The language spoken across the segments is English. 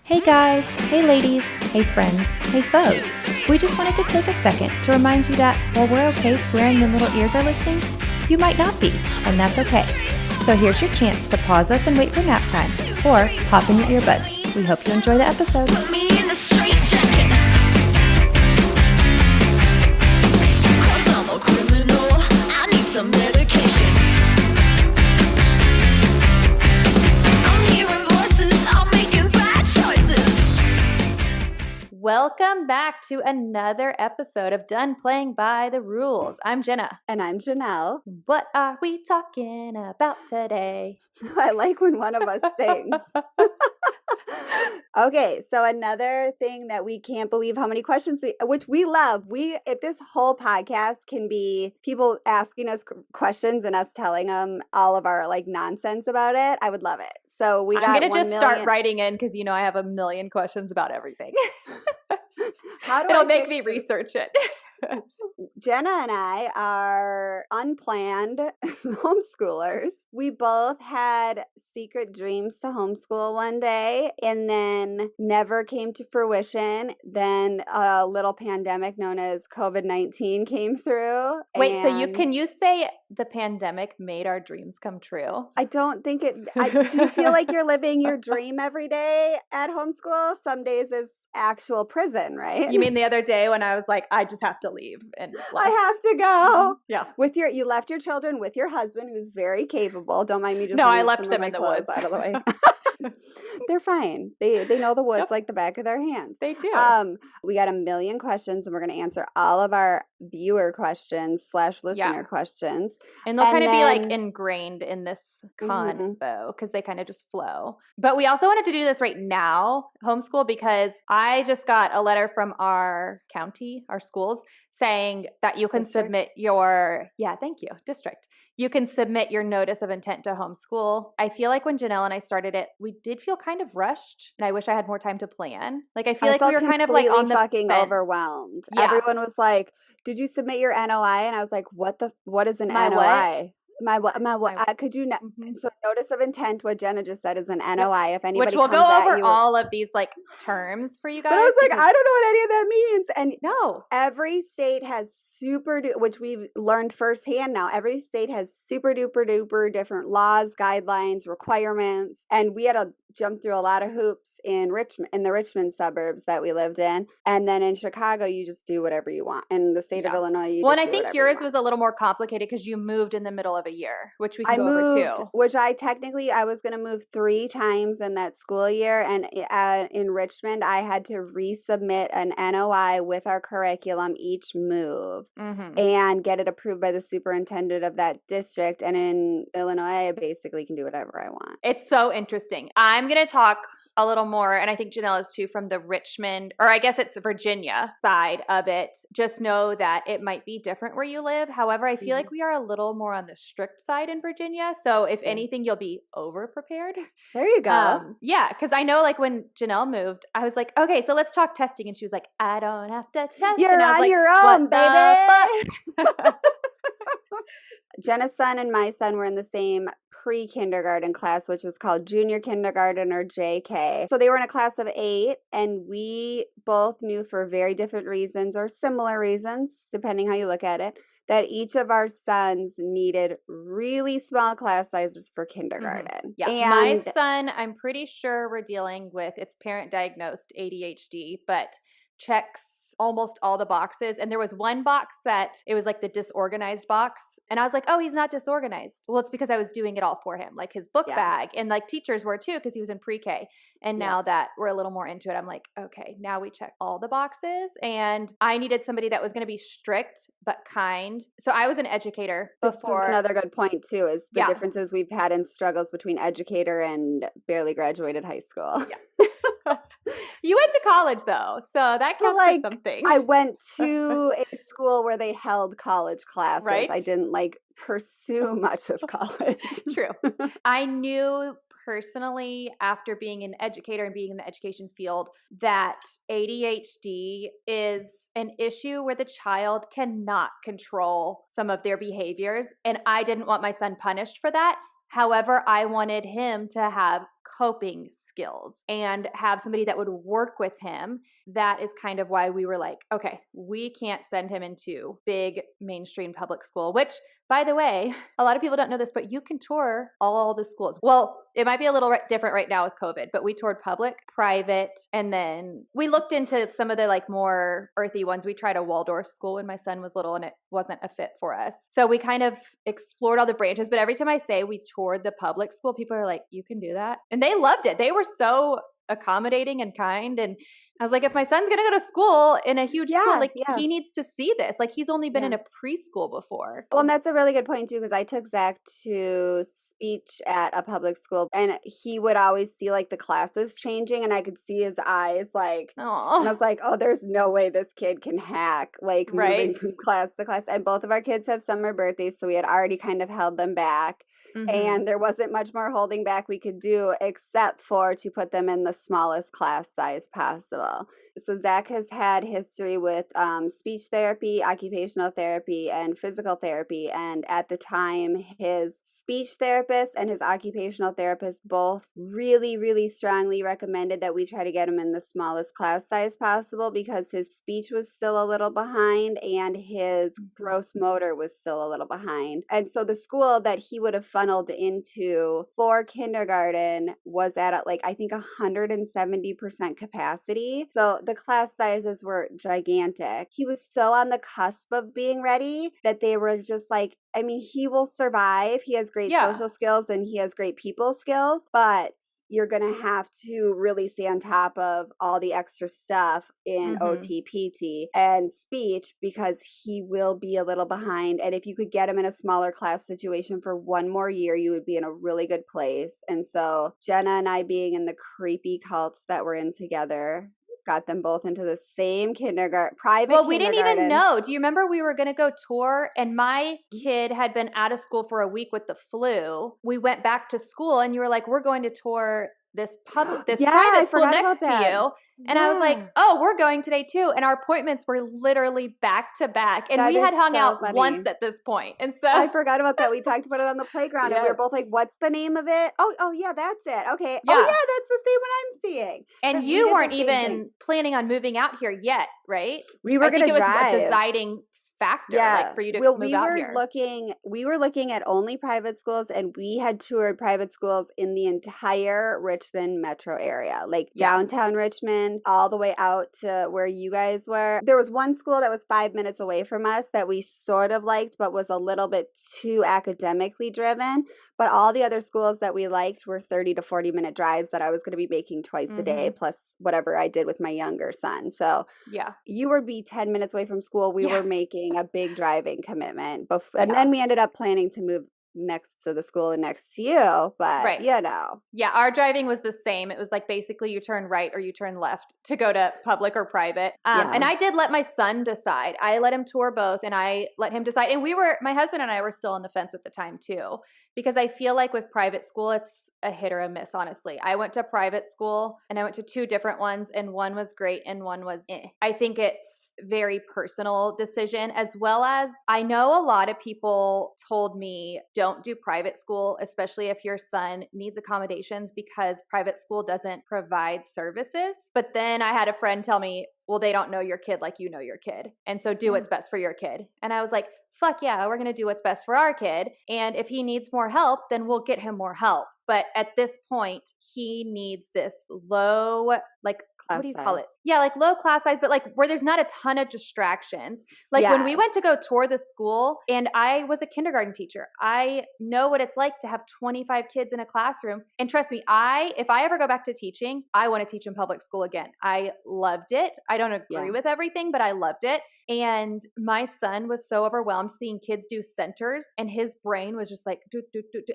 Hey guys, hey ladies, hey friends, hey foes. We just wanted to take a second to remind you that while we're okay swearing when little ears are listening, you might not be, and that's okay. So here's your chance to pause us and wait for nap time, or pop in your earbuds. We hope you enjoy the episode. Put me in the straight jacket. 'Cause I'm a criminal. I need some medication. I'm hearing voices. I'm making bad choices. Welcome back to another episode of Done Playing by the Rules. I'm Jenna. And I'm Jenelle. What are we talking about today? I like when one of us sings. Okay, so another thing that we can't believe how many questions, which we love. If this whole podcast can be people asking us questions and us telling them all of our nonsense about it, I would love it. So we got I'm going to 1 just start writing in because I have a million questions about everything. How do It'll I make me research it. Jenna and I are unplanned homeschoolers. We both had secret dreams to homeschool one day and then never came to fruition. Then a little pandemic known as COVID-19 came through. Wait, so can you say the pandemic made our dreams come true? I don't think it. Do you feel like you're living your dream every day at homeschool? Some days is actual prison, right? You mean the other day when I was like, I just have to leave and I have to go. Yeah. You left your children with your husband, who's very capable. Don't mind me just. No, I left them in the woods. Out of the way. They're fine. They know the woods like the back of their hands. They do. We got a million questions, and we're going to answer all of our viewer questions / listener questions, and they'll kind of be like ingrained in this convo because they kind of just flow. But we also wanted to do this right now, homeschool, because I just got a letter from our county, our schools, saying that you can submit your district. You can submit your notice of intent to homeschool. I feel like when Jenelle and I started it, we did feel kind of rushed, and I wish I had more time to plan. Like I feel like we were kind of like on the fucking fence. Overwhelmed. Yeah. Everyone was like, "Did you submit your NOI?" And I was like, "What is an My NOI?" My what? Could you? So notice of intent. What Jenna just said is an NOI. If anybody, which we'll comes go at over you, all of these terms for you guys. But I was like, I don't know what any of that means. And no, every state has which we've learned firsthand now. Every state has super duper different laws, guidelines, requirements, and we had to jump through a lot of hoops in the Richmond suburbs that we lived in, and then in Chicago, you just do whatever you want. In the state of Illinois, and I think yours was a little more complicated because you moved in the middle of a year, which we can go over too. Which I was going to move 3 times in that school year, and in Richmond, I had to resubmit an NOI with our curriculum each move and get it approved by the superintendent of that district. And in Illinois, I basically can do whatever I want. It's so interesting. I'm going to talk a little more, and I think Jenelle is too, from the Richmond, or I guess it's Virginia side of it. Just know that it might be different where you live. However, I feel like we are a little more on the strict side in Virginia. So if anything, you'll be over prepared. There you go. Yeah, because I know when Jenelle moved, I was like, okay, so let's talk testing. And she was like, I don't have to test. You're on your own, baby. Jenna's son and my son were in the same pre-kindergarten class, which was called junior kindergarten or JK. So they were in a class of 8, and we both knew for very different reasons or similar reasons, depending how you look at it, that each of our sons needed really small class sizes for kindergarten. Yeah, and my son, I'm pretty sure we're dealing with, it's parent diagnosed ADHD, but checks almost all the boxes. And there was one box that it was like the disorganized box. And I was like, oh, he's not disorganized. Well, it's because I was doing it all for him, like his book bag. And teachers were too, because he was in pre-K. And now that we're a little more into it, I'm like, okay, now we check all the boxes. And I needed somebody that was going to be strict but kind. So I was an educator before. This is another good point too, is the differences we've had in struggles between educator and barely graduated high school. Yeah. You went to college though, so that counts for something. I went to a school where they held college classes. Right? I didn't pursue much of college. True. I knew personally, after being an educator and being in the education field, that ADHD is an issue where the child cannot control some of their behaviors. And I didn't want my son punished for that. However, I wanted him to have coping skills and have somebody that would work with him. That is kind of why we were like, okay, we can't send him into big mainstream public school, which, by the way, a lot of people don't know this, but you can tour all the schools. Well, it might be a little different right now with COVID, but we toured public, private, and then we looked into some of the like more earthy ones. We tried a Waldorf school when my son was little and it wasn't a fit for us. So we kind of explored all the branches, but every time I say we toured the public school, people are like, you can do that? And they loved it. They were so accommodating and kind. And I was like, if my son's going to go to school in a huge school, like he needs to see this. Like he's only been in a preschool before. Well, and that's a really good point too, because I took Zach to speech at a public school and he would always see like the classes changing and I could see his eyes like, Aww. and I was like, oh, there's no way this kid can hack like moving from class to class. And both of our kids have summer birthdays, so we had already kind of held them back. And there wasn't much more holding back we could do except for to put them in the smallest class size possible. So Zach has had history with speech therapy, occupational therapy, and physical therapy. And at the time, his speech therapist and his occupational therapist both really, really strongly recommended that we try to get him in the smallest class size possible because his speech was still a little behind and his gross motor was still a little behind. And so the school that he would have funneled into for kindergarten was at like, I think 170% capacity. So the class sizes were gigantic. He was so on the cusp of being ready that they were just like, I mean, he will survive. He has great social skills and he has great people skills, but you're going to have to really stay on top of all the extra stuff in OT, PT, and speech because he will be a little behind. And if you could get him in a smaller class situation for one more year, you would be in a really good place. And so Jenna and I being in the creepy cults that we're in together, got them both into the same kindergarten, private kindergarten. Well, we didn't even know. Do you remember we were going to go tour and my kid had been out of school for a week with the flu. We went back to school and you were like, we're going to tour this private school next to you. And I was like, oh, we're going today too. And our appointments were literally back to back. And we had hung out once at this point. And so I forgot about that. We talked about it on the playground and we were both like, what's the name of it? Oh yeah, that's it. Okay. Yeah. Oh yeah, that's the same one I'm seeing. And you weren't even planning on moving out here yet, right? We were going to drive. It was a deciding factor like for you to move out here. We were looking at only private schools and we had toured private schools in the entire Richmond metro area, like downtown Richmond all the way out to where you guys were. There was one school that was 5 minutes away from us that we sort of liked but was a little bit too academically driven, but all the other schools that we liked were 30 to 40 minute drives that I was going to be making twice a day plus whatever I did with my younger son. So you would be 10 minutes away from school. We were making a big driving commitment. And then we ended up planning to move next to the school and next to you, but you know. Yeah, our driving was the same. It was like basically you turn right or you turn left to go to public or private. And I did let my son decide. I let him tour both and I let him decide. And my husband and I were still on the fence at the time too, because I feel like with private school, it's a hit or a miss, honestly. I went to private school and I went to 2 different ones and one was great and one was I think it's very personal decision, as well as I know a lot of people told me don't do private school, especially if your son needs accommodations because private school doesn't provide services. But then I had a friend tell me, well, they don't know your kid like you know your kid. And so do what's best for your kid. And I was like, fuck yeah, we're going to do what's best for our kid. And if he needs more help, then we'll get him more help. But at this point, he needs this low, like, what do you call it? Yeah, like low class size, but like where there's not a ton of distractions. Like when we went to go tour the school and I was a kindergarten teacher, I know what it's like to have 25 kids in a classroom. And trust me, if I ever go back to teaching, I want to teach in public school again. I loved it. I don't agree with everything, but I loved it. And my son was so overwhelmed seeing kids do centers and his brain was just like,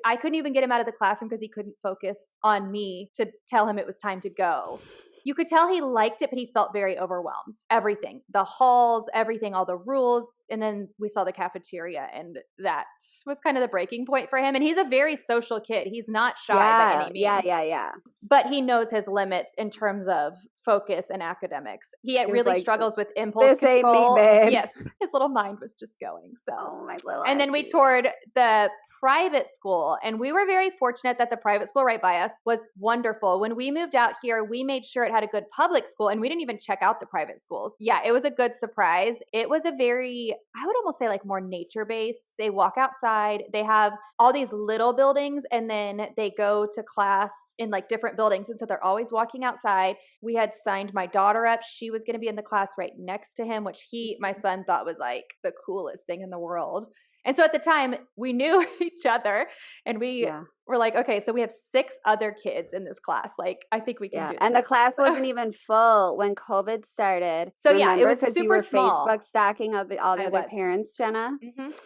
I couldn't even get him out of the classroom because he couldn't focus on me to tell him it was time to go. You could tell he liked it, but he felt very overwhelmed. Everything, the halls, everything, all the rules. And then we saw the cafeteria, and that was kind of the breaking point for him. And he's a very social kid. He's not shy by any means. Yeah. But he knows his limits in terms of focus and academics. He was really like, struggles with impulse "This ain't me, control. babe." Yes, his little mind was just going. So, Oh, my little and then we Effie. toured the private school, and we were very fortunate that the private school right by us was wonderful. When we moved out here, we made sure it had a good public school, and we didn't even check out the private schools. Yeah, it was a good surprise. It was a very, I would almost say like more nature-based. They walk outside, they have all these little buildings, and then they go to class in like different buildings, and so they're always walking outside. We had signed my daughter up. She was going to be in the class right next to him, which my son thought was like the coolest thing in the world. And so at the time, we knew each other, and we were like, okay, so we have 6 other kids in this class. Like, I think we can do this. And the class wasn't even full when COVID started. So yeah, it was because super you were small. Facebook stalking all the other parents, Jenna.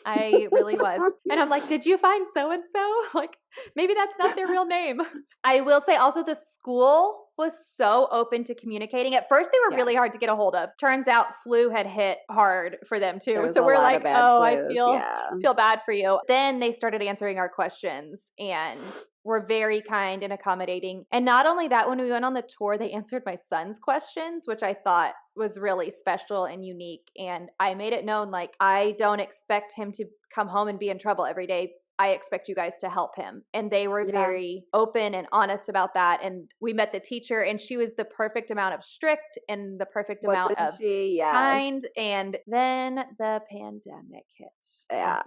I really was. And I'm like, did you find so-and-so? Like, maybe that's not their real name. I will say also the school was so open to communicating. At first, they were really hard to get a hold of. Turns out flu had hit hard for them too. So we're like, oh, I feel bad for you. Then they started answering our questions and were very kind and accommodating. And not only that, when we went on the tour, they answered my son's questions, which I thought was really special and unique. And I made it known, like, I don't expect him to come home and be in trouble every day. I expect you guys to help him. And they were very open and honest about that. And we met the teacher, and she was the perfect amount of strict and the perfect amount of kind. And then the pandemic hit. Yeah.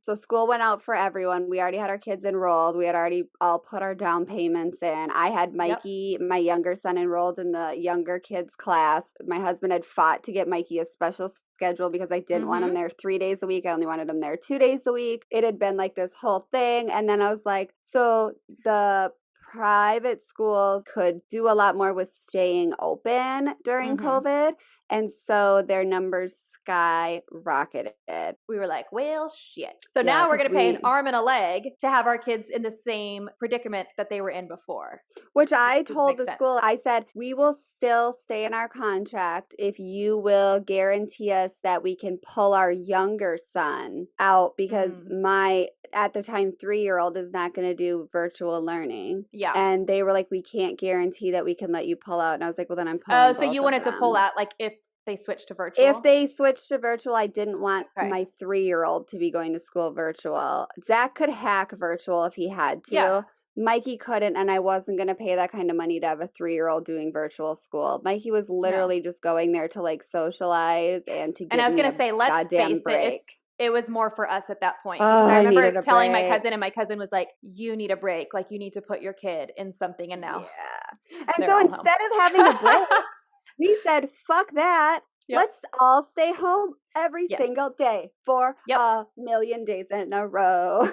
So school went out for everyone. We already had our kids enrolled. We had already all put our down payments in. I had Mikey, my younger son, enrolled in the younger kids class. My husband had fought to get Mikey a special schedule because I didn't want him there 3 days a week. I only wanted him there 2 days a week. It had been like this whole thing. And then I was like, so the private schools could do a lot more with staying open during COVID. And so their numbers skyrocketed. We were like, well, shit. So now we're going to pay an arm and a leg to have our kids in the same predicament that they were in before. Which I told the school, I said, we will still stay in our contract if you will guarantee us that we can pull our younger son out because my, at the time, 3-year-old is not going to do virtual learning. Yeah. And they were like, we can't guarantee that we can let you pull out. And I was like, well, then I'm pulling Oh, so you wanted to pull out, like, if they switched to virtual? If they switched to virtual, I didn't want my 3-year-old to be going to school virtual. Zach could hack virtual if he had to. Yeah. Mikey couldn't, and I wasn't going to pay that kind of money to have a 3-year-old doing virtual school. Mikey was literally just going there to, like, socialize and to get I was going to say, let's face it, it was more for us at that point. Oh, I remember telling my cousin, and my cousin was like, you need a break. Like, you need to put your kid in something, and now. Yeah. And so instead of having a break, we said, fuck that. Let's all stay home every single day for a million days in a row.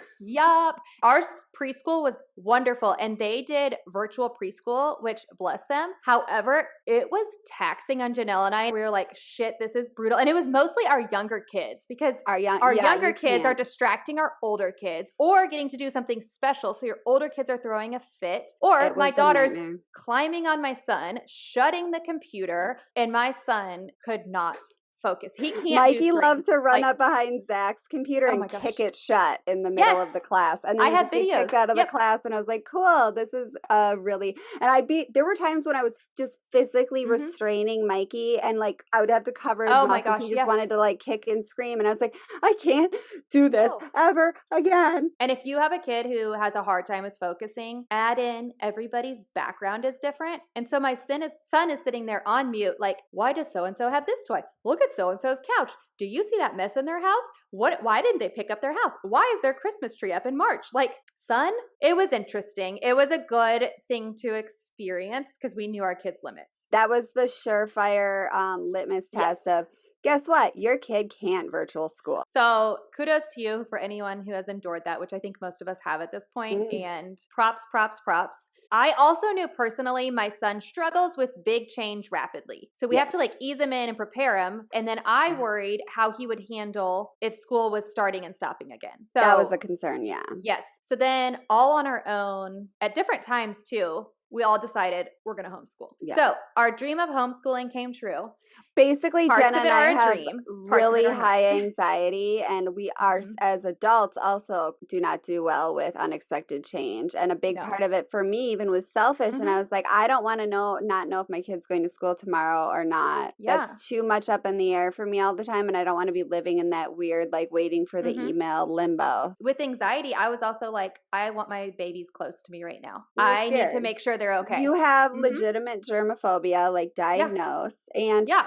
Our preschool was wonderful, and they did virtual preschool, which bless them. However, it was taxing on Jenelle and I. We were like, shit, this is brutal. And it was mostly our younger kids because our younger kids are distracting our older kids or getting to do something special. So your older kids are throwing a fit, or my daughter's climbing on my son, shutting the computer, and my son could not focus. He can't. Mikey loves to run up behind Zach's computer and kick it shut in the middle of the class. And then I had videos kicked out of the class, and I was like, cool, this is really. And there were times when I was just physically restraining Mikey, and like I would have to cover his mouth because he just wanted to like kick and scream. And I was like, I can't do this ever again. And if you have a kid who has a hard time with focusing, add in everybody's background is different. And so my son is sitting there on mute, like, why does so-and-so have this toy? Look at so-and-so's couch. Do you see that mess in their house? Why didn't they pick up their house? Why is their Christmas tree up in March? Like, son, it was interesting. It was a good thing to experience because we knew our kids' limits. That was the surefire litmus test of, guess what? Your kid can't virtual school. So kudos to you for anyone who has endured that, which I think most of us have at this point. And props. I also knew personally my son struggles with big change rapidly. So we have to like ease him in and prepare him. And then I worried how he would handle if school was starting and stopping again. So that was a concern, yeah. Yes. So then all on our own at different times too, we all decided we're going to homeschool. Yes. So our dream of homeschooling came true. Basically, Parts Jenna of it and I are a have dream, parts of it really are not. high anxiety, and we are, Mhm. as adults, also do not do well with unexpected change. And a big No. part of it for me even was selfish. And Mhm. I was like, I don't want to not know if my kid's going to school tomorrow or not. Yeah. That's too much up in the air for me all the time, and I don't want to be living in that weird, like, waiting for the Mhm. email limbo. With anxiety, I was also like, I want my babies close to me right now. You were I need to scared. make sure they're okay. You have Mhm. legitimate germophobia, like, diagnosed, and Yeah.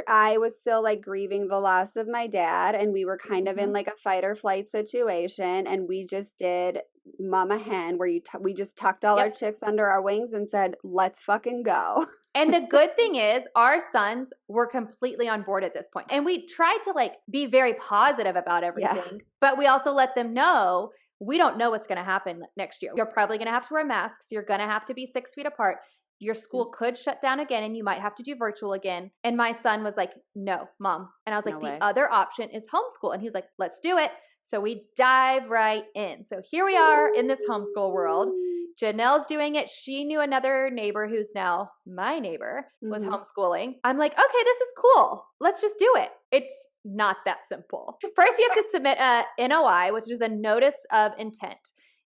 I was still, like, grieving the loss of my dad, and we were kind of in, Mhm. like, a fight or flight situation, and we just did mama hen, where we just tucked all our Yep. chicks under our wings and said, "Let's fucking go." And the good thing is our sons were completely on board at this point. And we tried to like be very positive about everything, but we also let them know we don't know what's going to happen next year. You're probably going to have to wear masks. You're going to have to be 6 feet apart. Your school could shut down again and you might have to do virtual again. And my son was like, no, mom. And I was like, No the way. other option is homeschool. And he's like, let's do it. So we dive right in. So here we are in this homeschool world. Janelle's doing it. She knew another neighbor who's now my neighbor was Mhm. homeschooling. I'm like, okay, this is cool. Let's just do it. It's not that simple. First, you have to submit a NOI, which is a notice of intent.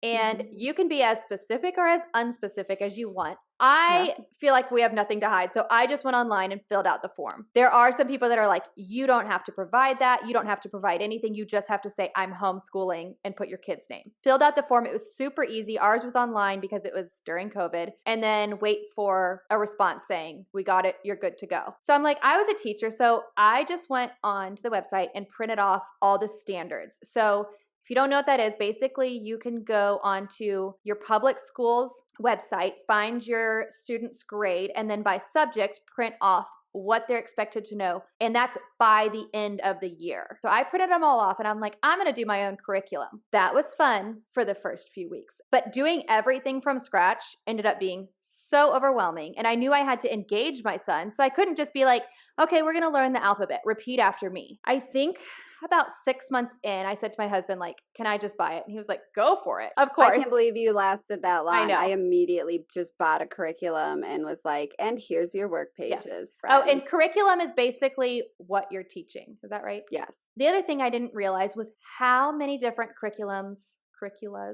And Mhm. you can be as specific or as unspecific as you want. I feel like we have nothing to hide. So I just went online and filled out the form. There are some people that are like, you don't have to provide that. You don't have to provide anything. You just have to say, I'm homeschooling and put your kid's name. Filled out the form. It was super easy. Ours was online because it was during COVID. And then wait for a response saying, we got it. You're good to go. So I'm like, I was a teacher. So I just went on to the website and printed off all the standards. So if you don't know what that is, basically you can go onto your public school's website, find your student's grade, and then by subject, print off what they're expected to know. And that's by the end of the year. So I printed them all off and I'm like, I'm going to do my own curriculum. That was fun for the first few weeks. But doing everything from scratch ended up being so overwhelming. And I knew I had to engage my son. So I couldn't just be like, okay, we're going to learn the alphabet. Repeat after me. I think about 6 months in, I said to my husband, like, can I just buy it? And he was like, go for it. Of course. I can't believe you lasted that long. I know. I immediately just bought a curriculum and was like, and here's your work pages, Yes. friend. Oh, and curriculum is basically what you're teaching. Is that right? Yes. The other thing I didn't realize was how many different curriculas.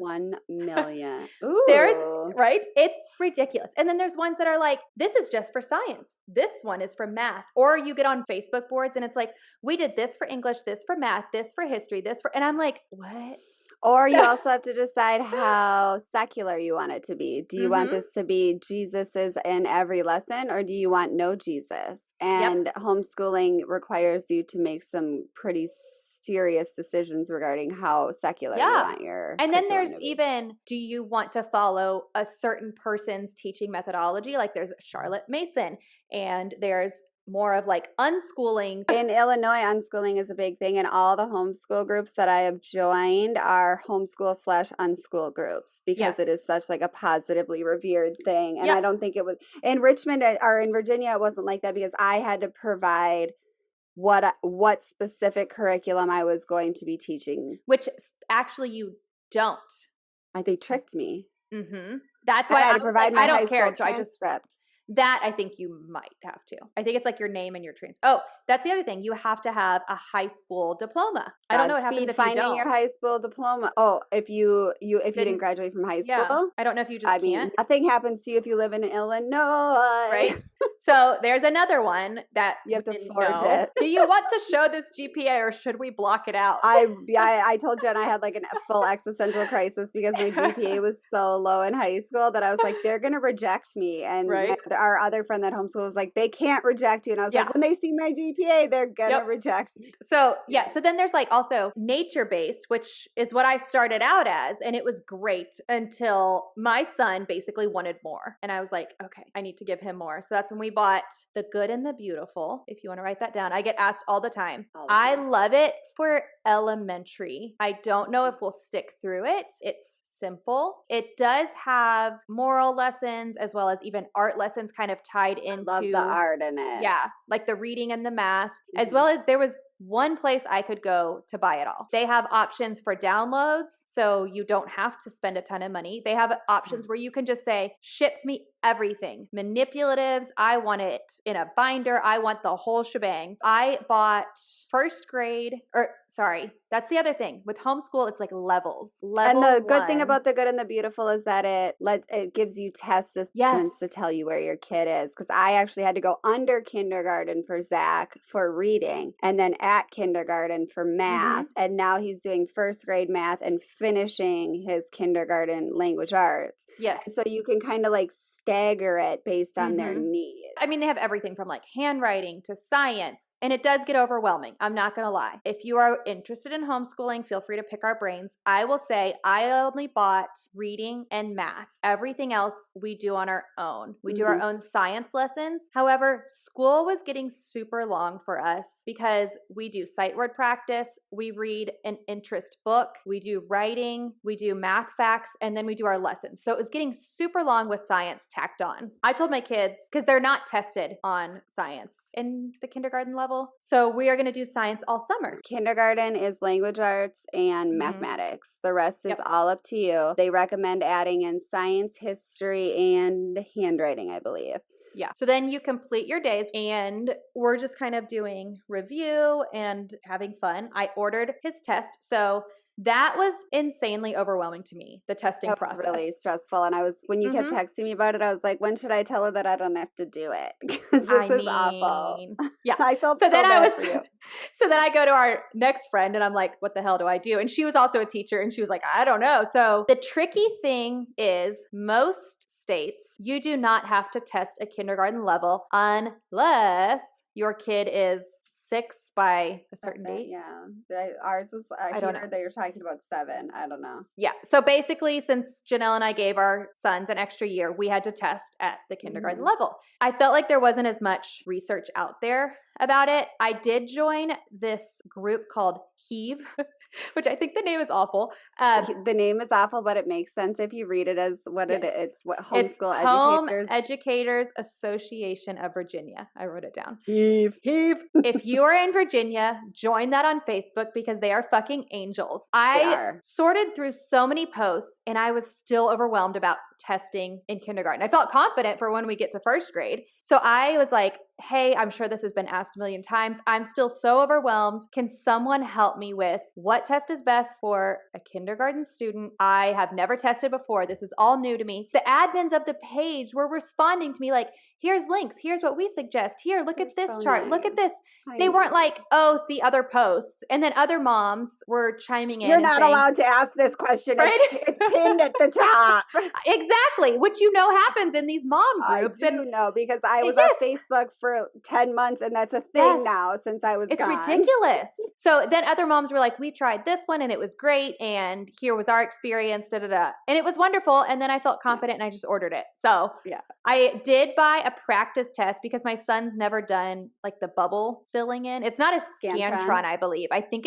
1 million. Ooh. There's, right? It's ridiculous. And then there's ones that are like, this is just for science. This one is for math. Or you get on Facebook boards and it's like, we did this for English, this for math, this for history, this for, and I'm like, what? Or you also have to decide how secular you want it to be. Do you want Mhm. this to be Jesus is in every lesson, or do you want no Jesus? And homeschooling requires you to make some pretty serious decisions regarding how secular you Yeah. want your And then curriculum there's to be. even, do you want to follow a certain person's teaching methodology? Like there's Charlotte Mason and there's more of like unschooling. In Illinois, unschooling is a big thing, and all the homeschool groups that I have joined are homeschool/unschool groups because it Yes. is such like a positively revered thing. And Yep. I don't think it was in Richmond or in Virginia. It wasn't like that because I had to provide what specific curriculum I was going to be teaching. Which actually you don't. They tricked me. Mm-hmm. That's I why had I to was provide like, my I high don't care. school So I just, transcript. that I think you might have to. I think it's like your name and your trans. Oh, that's the other thing. You have to have a high school diploma. I don't know what happens Godspeed if you finding don't. your high school diploma. Oh, if you didn't graduate from high Yeah. school. I don't know if you just I mean, can't. nothing happens to you if you live in Illinois. Right? So there's another one that You have to we didn't forge know. it. Do you want to show this GPA or should we block it out? I told Jen I had like a full existential crisis because my GPA was so low in high school that I was like, they're gonna reject me. And Right. our other friend that homeschool was like, they can't reject you. And I was Yeah. like, when they see my GPA, they're gonna Yep. reject me. So yeah, so then there's like also nature-based, which is what I started out as, and it was great until my son basically wanted more. And I was like, okay, I need to give him more. So that's when we bought The Good and the Beautiful. If you want to write that down, I get asked all the time. I love it for elementary. I don't know if we'll stick through it. It's simple. It does have moral lessons as well as even art lessons kind of tied into. I love the art in it. Yeah, like the reading and the math, as Mhm. well as there was one place I could go to buy it all. They have options for downloads. so you don't have to spend a ton of money. They have options where you can just say, ship me everything. Manipulatives, I want it in a binder. I want the whole shebang. I bought that's the other thing. With homeschool, it's like levels. And the good thing about the good and the beautiful is that it gives you test assessments to tell you where your kid is. Because I actually had to go under kindergarten for Zach for reading, and then at kindergarten for math. And now he's doing first grade math and finishing his kindergarten language arts. Yes. And so you can kind of like stagger it based on their needs. I mean, they have everything from like handwriting to science. And it does get overwhelming. I'm not going to lie. If you are interested in homeschooling, feel free to pick our brains. I will say I only bought reading and math. Everything else we do on our own. We do our own science lessons. However, school was getting super long for us because we do sight word practice. We read an interest book. We do writing. We do math facts. And then we do our lessons. So it was getting super long with science tacked on. I told my kids, because they're not tested on science in the kindergarten level. So we are going to do science all summer. Kindergarten is language arts and mathematics. The rest is all up to you. They recommend adding in science, history, and handwriting, I believe. Yeah. So then you complete your days and we're just kind of doing review and having fun. I ordered his test. So that was insanely overwhelming to me, the testing process. That was really stressful. And when you kept texting me about it, I was like, when should I tell her that I don't have to do it? Because this is awful. Yeah. I felt so bad for you. So then I go to our next friend and I'm like, what the hell do I do? And she was also a teacher and she was like, I don't know. So the tricky thing is most states, you do not have to test a kindergarten level unless your kid is 6 by a certain date. Yeah. Ours was, I don't know. They were talking about 7. I don't know. Yeah. So basically, since Jenelle and I gave our sons an extra year, we had to test at the kindergarten level. I felt like there wasn't as much research out there about it. I did join this group called Heave, which I think the name is awful. The name is awful, but it makes sense if you read it as what it is. It's what Homeschool Home Educators. Educators Association of Virginia. I wrote it down. Heave. If you are in Virginia, join that on Facebook because they are fucking angels. I sorted through so many posts and I was still overwhelmed about testing in kindergarten. I felt confident for when we get to first grade. So I was like, hey, I'm sure this has been asked a million times. I'm still so overwhelmed. Can someone help me with what test is best for a kindergarten student? I have never tested before. This is all new to me. The admins of the page were responding to me like, here's links. Here's what we suggest. Here, look at this chart. Nice. Look at this. They weren't like, oh, see other posts. And then other moms were chiming in. You're not allowed to ask this question. Right? It's pinned at the top. Exactly. Which happens in these mom groups. I do know because I was on Facebook for 10 months and that's a thing now since I was gone. It's ridiculous. So then other moms were like, we tried this one and it was great. And here was our experience, And it was wonderful. And then I felt confident and I just ordered it. So I did buy a practice test because my son's never done like the bubble filling in. It's not a Scantron, I believe. I think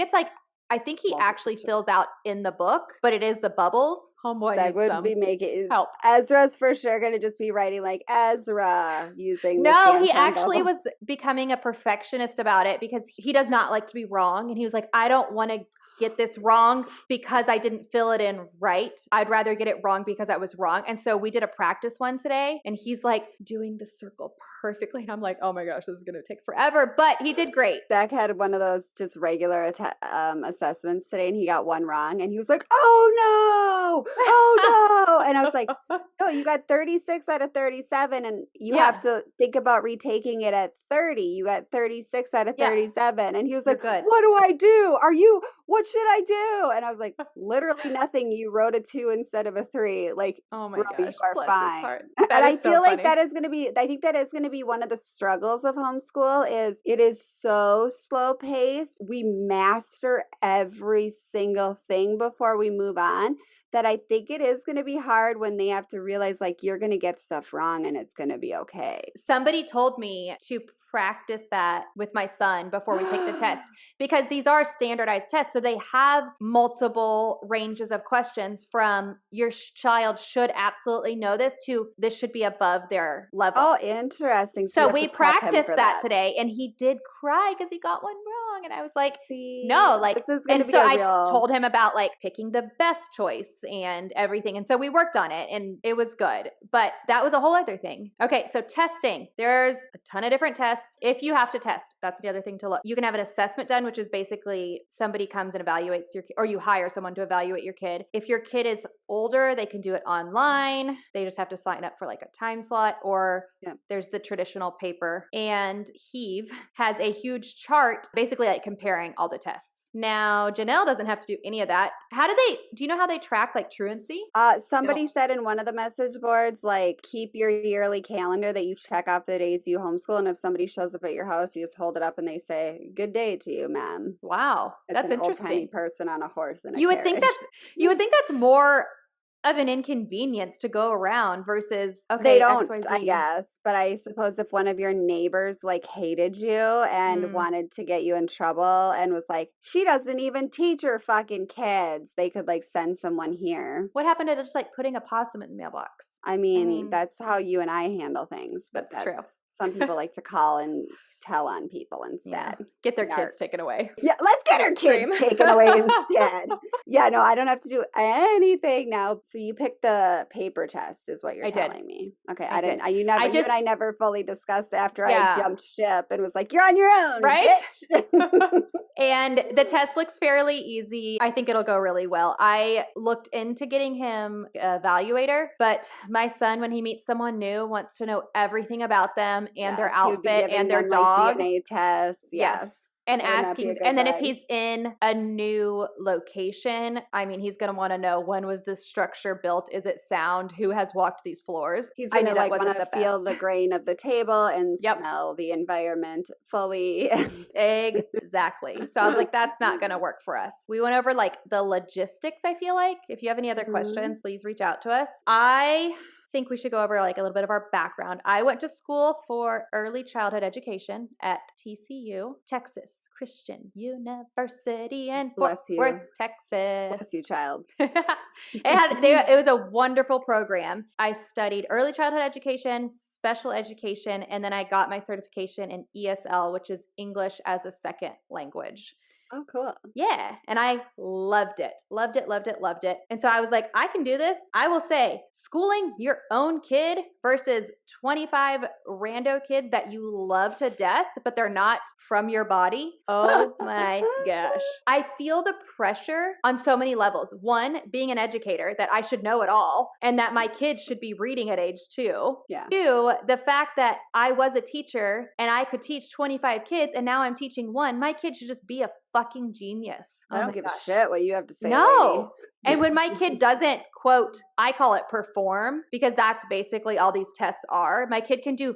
he actually fills out in the book, but it is the bubbles. Homeboy that would be making help. Ezra's for sure going to just be writing like Ezra using. No, he actually was becoming a perfectionist about it because he does not like to be wrong, and he was like, I don't want to get this wrong because I didn't fill it in right. I'd rather get it wrong because I was wrong. And so we did a practice one today and he's like doing the circle perfectly. And I'm like, oh my gosh, this is going to take forever, but he did great. Zach had one of those just regular assessments today and he got one wrong and he was like, oh no. And I was like, no, you got 36 out of 37 and you have to think about retaking it at 30. You got 36 out of 37. And he was like, what do I do? What should I do? And I was like, literally nothing. You wrote a 2 instead of a 3. Like, oh my gosh, you are fine. And I feel like that is going to be, I think that is going to be one of the struggles of homeschool is it is so slow paced. We master every single thing before we move on that I think it is going to be hard when they have to realize like you're going to get stuff wrong and it's going to be okay. Somebody told me to practice that with my son before we take the test because these are standardized tests. So they have multiple ranges of questions from your child should absolutely know this to this should be above their level. Oh, interesting. So we practiced that today and he did cry because he got one wrong. wrong. And I was like, See, no, like, this is gonna and be so a I real... told him about like picking the best choice and everything. And so we worked on it and it was good, but that was a whole other thing. Okay. So testing, there's a ton of different tests. If you have to test, that's the other thing to look. You can have an assessment done, which is basically somebody comes and evaluates your kid, or you hire someone to evaluate your kid. If your kid is older, they can do it online. They just have to sign up for like a time slot, or there's the traditional paper. And Heave has a huge chart basically like comparing all the tests. Now, Jenelle doesn't have to do any of that. Do you know how they track like truancy? Somebody said in one of the message boards, like, keep your yearly calendar that you check off the days you homeschool. And if somebody shows up at your house, you just hold it up and they say, good day to you, ma'am. Wow. That's an interesting. Old-timey person on a horse in a You would think carriage. that's more of an inconvenience to go around versus, okay, they don't, XYZ. I guess. But I suppose if one of your neighbors like hated you and wanted to get you in trouble and was like, she doesn't even teach her fucking kids, they could like send someone here. What happened to just like putting a possum in the mailbox? I mean, that's how you and I handle things. But that's true. Some people like to call and tell on people instead. Get their kids taken away. Yeah, let's get our kids taken away instead. Yeah, no, I don't have to do anything now. So you picked the paper test is what you're telling me. Okay, I didn't. You and I never fully discussed after I jumped ship and was like, you're on your own, right? Bitch. And the test looks fairly easy. I think it'll go really well. I looked into getting him an evaluator, but my son, when he meets someone new, wants to know everything about them and their outfit and their dog. Like DNA tests. Yes. And asking, and then if he's in a new location, I mean, he's going to want to know, when was this structure built? Is it sound? Who has walked these floors? He's going to like want to feel the grain of the table and smell the environment fully. Exactly. So I was like, that's not going to work for us. We went over like the logistics, I feel like. If you have any other questions, please reach out to us. I think we should go over like a little bit of our background. I went to school for early childhood education at TCU, Texas Christian University in Fort Worth, Texas. Bless you, child. It was a wonderful program. I studied early childhood education, special education, and then I got my certification in ESL, which is English as a Second Language. Oh, cool. Yeah. And I loved it. Loved it, loved it, loved it. And so I was like, I can do this. I will say, schooling your own kid versus 25 rando kids that you love to death, but they're not from your body. Oh my gosh. I feel the pressure on so many levels. One, being an educator, that I should know it all and that my kids should be reading at age 2. Yeah. 2, the fact that I was a teacher and I could teach 25 kids and now I'm teaching 1. My kid should just be a fucking genius. I don't give a shit what you have to say. No. Lady. And when my kid doesn't, quote, I call it perform, because that's basically all these tests are. My kid can do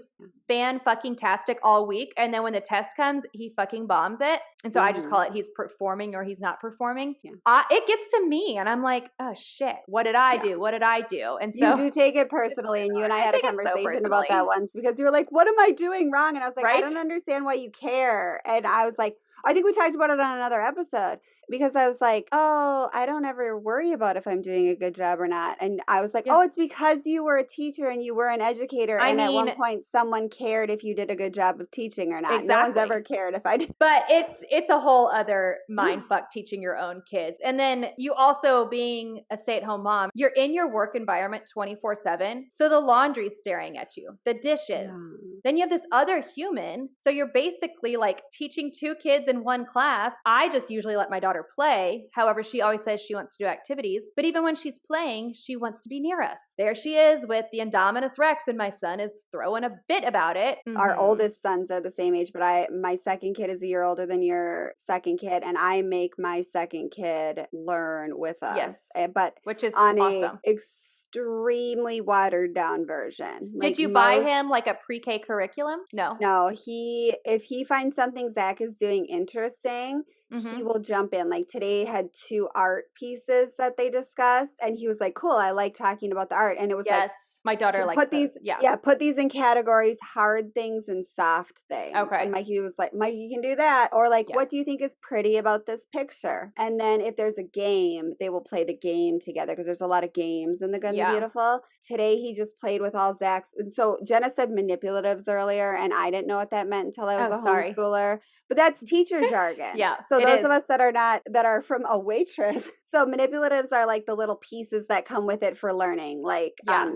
fan-fucking-tastic all week, and then when the test comes, he fucking bombs it. And so I just call it he's performing or he's not performing. Yeah. It gets to me, and I'm like, oh shit, what did I do? What did I do? And so you do take it personally, and you and I had a conversation about that once, because you were like, what am I doing wrong? And I was like, I don't understand why you care. And I was like, I think we talked about it on another episode, because I was like, oh, I don't ever worry about if I'm doing a good job or not. And I was like, oh, it's because you were a teacher and you were an educator. And at one point someone cared if you did a good job of teaching or not. Exactly. No one's ever cared if I did. But it's a whole other mind fuck teaching your own kids. And then you also being a stay-at-home mom, you're in your work environment 24/7. So the laundry's staring at you, the dishes. Yeah. Then you have this other human. So you're basically like teaching 2 kids in one class. I just usually let my daughter play. However, she always says she wants to do activities. But even when she's playing, she wants to be near us. There she is with the Indominus Rex, and my son is throwing a bit about it. Our oldest sons are the same age, but my second kid is a year older than your second kid, and I make my second kid learn with us. Yes, but which is on awesome. Extremely watered down version. Did you buy him like a pre-K curriculum? No. If he finds something Zach is doing interesting, he will jump in. Like today had 2 art pieces that they discussed, and he was like, cool, I like talking about the art. And it was like My daughter likes put these, those. Yeah. put these in categories: hard things and soft things. Okay. And Mikey was like, Mikey, you can do that. Or like, what Yes. do you think is pretty about this picture? And then if there's a game, they will play the game together because there's a lot of games in the Good and the Beautiful. Today he just played with all Zach's. And so Jenna said manipulatives earlier, and I didn't know what that meant until I was a homeschooler. But that's teacher jargon. Yeah. So those of us that are from a waitress. So manipulatives are like the little pieces that come with it for learning, like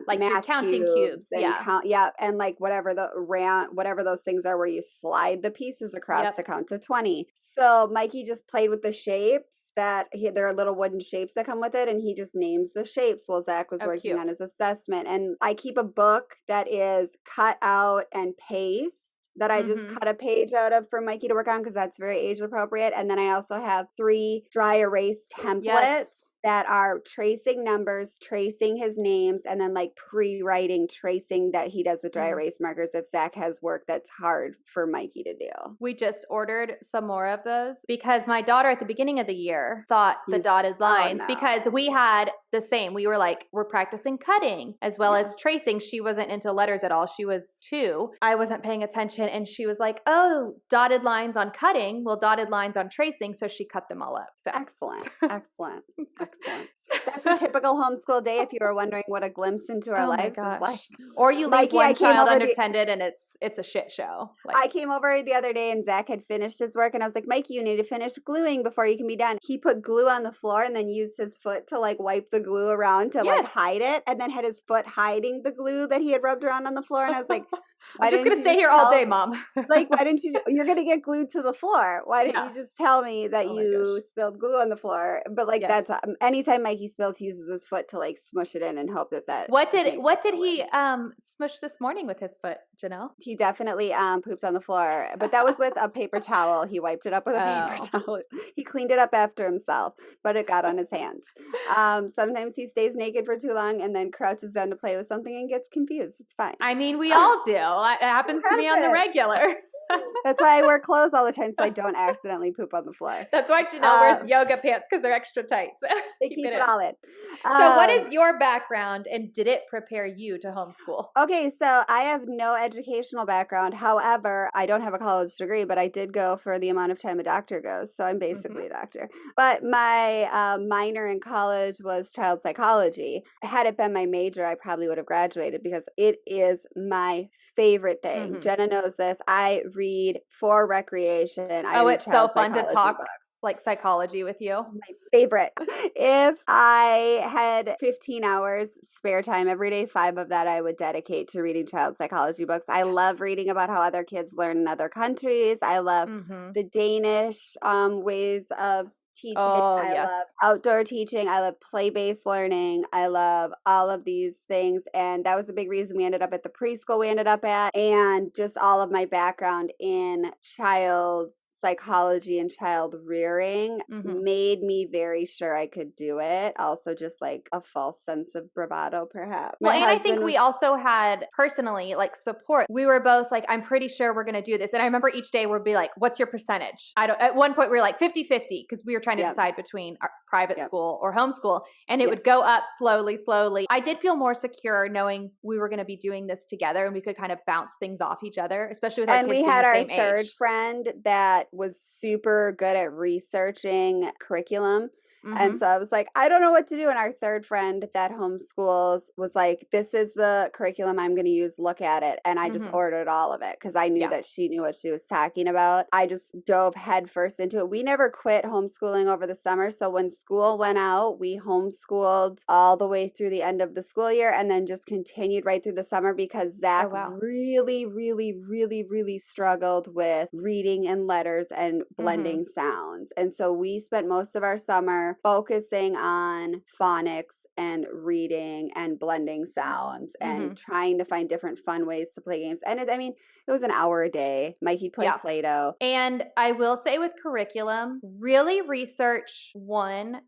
like math you're counting cubes. And and like whatever those things are where you slide the pieces across to count to 20. So Mikey just played with the shapes. There are little wooden shapes that come with it, and he just names the shapes while Zach was working on his assessment. And I keep a book that is cut out and paste that I just cut a page out of for Mikey to work on because that's very age appropriate. And then I also have 3 dry erase templates that are tracing numbers, tracing his names, and then like pre-writing tracing that he does with dry erase markers if Zach has work that's hard for Mikey to do. We just ordered some more of those because my daughter at the beginning of the year thought the dotted lines because we had the same. We were like, we're practicing cutting as well as tracing. She wasn't into letters at all. She was 2. I wasn't paying attention and she was like, oh, dotted lines on cutting. Well, dotted lines on tracing. So she cut them all up. So Excellent. That's a typical homeschool day if you were wondering what a glimpse into our lives is like. Or you leave one child unattended and it's a shit show. I came over the other day and Zach had finished his work and I was like, Mikey, you need to finish gluing before you can be done. He put glue on the floor and then used his foot to like wipe the glue around to like hide it, and then had his foot hiding the glue that he had rubbed around on the floor. And I was like, I'm just going to stay here all day, Mom. Like, why didn't you're going to get glued to the floor. Why didn't you just tell me that you spilled glue on the floor? But like, that's, anytime Mikey spills, he uses his foot to like smush it in and hope that. What did he smush this morning with his foot, Jenelle? He definitely pooped on the floor, but that was with a paper towel. He wiped it up with a paper towel. He cleaned it up after himself, but it got on his hands. Sometimes he stays naked for too long and then crouches down to play with something and gets confused. It's fine. I mean, we all do. It happens to me on the regular. That's why I wear clothes all the time so I don't accidentally poop on the floor. That's why Jenelle wears yoga pants because they're extra tight. So they keep it all in. So what is your background and did it prepare you to homeschool? Okay, so I have no educational background. However, I don't have a college degree, but I did go for the amount of time a doctor goes. So I'm basically a doctor. But my minor in college was child psychology. Had it been my major, I probably would have graduated because it is my favorite thing. Jenna knows this. I read for recreation. It's so fun to talk like psychology with you. My favorite. If I had 15 hours spare time every day, 5 of that I would dedicate to reading child psychology books. I love reading about how other kids learn in other countries. I love the Danish ways of teaching. I love outdoor teaching. I love play-based learning. I love all of these things. And that was a big reason we ended up at the preschool we ended up at. And just all of my background in child psychology and child rearing made me very sure I could do it. Also just like a false sense of bravado, perhaps. Well, and I think we also had personally like support. We were both like, I'm pretty sure we're going to do this. And I remember each day we'd be like, what's your percentage? At one point we were like 50-50 because we were trying to decide between our private school or homeschool. And it would go up slowly. I did feel more secure knowing we were going to be doing this together and we could kind of bounce things off each other, especially with our kids being the same age. And we had our third friend that was super good at researching curriculum. And so I was like, I don't know what to do. And our third friend that homeschools was like, this is the curriculum I'm going to use. Look at it. And I just ordered all of it because I knew that she knew what she was talking about. I just dove headfirst into it. We never quit homeschooling over the summer. So when school went out, we homeschooled all the way through the end of the school year and then just continued right through the summer because Zach really, really, really, really struggled with reading and letters and blending sounds. And so we spent most of our summer focusing on phonics and reading and blending sounds and trying to find different fun ways to play games. And it was an hour a day. Mikey played Play-Doh. And I will say with curriculum, really research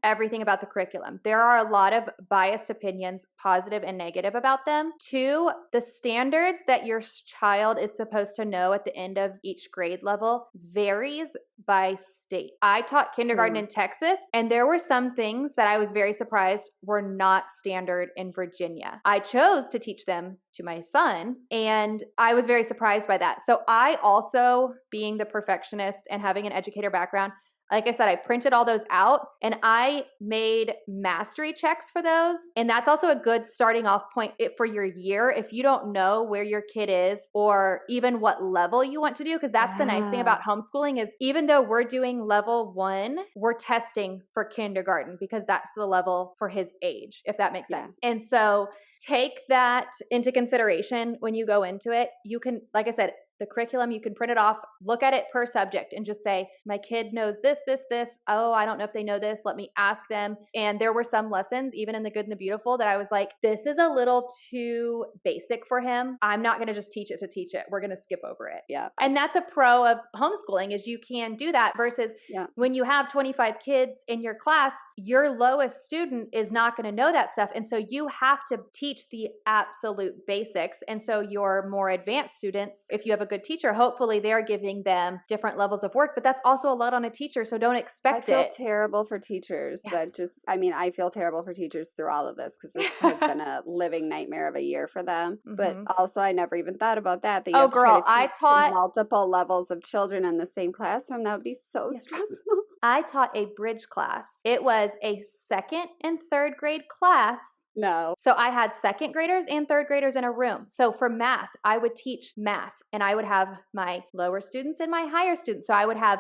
everything about the curriculum. There are a lot of biased opinions, positive and negative about them. 2, the standards that your child is supposed to know at the end of each grade level varies by state. I taught kindergarten True. in Texas, and there were some things that I was very surprised were not standard in Virginia. I chose to teach them to my son, and I was very surprised by that. So I also, being the perfectionist and having an educator background, like I said, I printed all those out and I made mastery checks for those. And that's also a good starting off point for your year if you don't know where your kid is or even what level you want to do. Because that's the nice thing about homeschooling is even though we're doing level 1, we're testing for kindergarten because that's the level for his age, if that makes sense. And so take that into consideration when you go into it. You can, like I said, the curriculum, you can print it off, look at it per subject and just say, my kid knows this, this, this. Oh, I don't know if they know this. Let me ask them. And there were some lessons, even in the good and the beautiful, that I was like, this is a little too basic for him. I'm not going to just teach it to teach it. We're going to skip over it. Yeah. And that's a pro of homeschooling is you can do that versus when you have 25 kids in your class, your lowest student is not going to know that stuff. And so you have to teach the absolute basics. And so your more advanced students, if you have a good teacher, hopefully they're giving them different levels of work, but that's also a lot on a teacher. So don't expect it. I feel terrible for teachers that just, I mean, I feel terrible for teachers through all of this because this has been a living nightmare of a year for them. But also I never even thought about that. That you have to try to I teach taught multiple levels of children in the same classroom. That would be so stressful. I taught a bridge class. It was a 2nd and 3rd grade class. No. So I had 2nd graders and 3rd graders in a room. So for math, I would teach math and I would have my lower students and my higher students. So I would have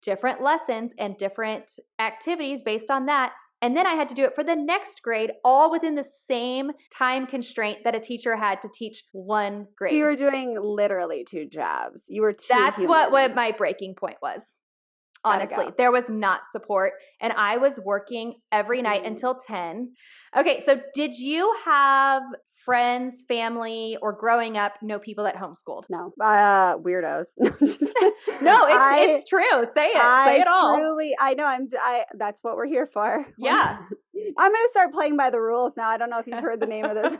different lessons and different activities based on that. And then I had to do it for the next grade, all within the same time constraint that a teacher had to teach one grade. So you were doing literally 2 jobs. You were 2 That's humans. what my breaking point was. Honestly, there was not support and I was working every night until 10. Okay, so did you have friends, family, or growing up know people that homeschooled? No. Weirdos. No, it's true. Say it. Say it all. I know. That's what we're here for. Yeah. I'm going to start playing by the rules now. I don't know if you've heard the name of this.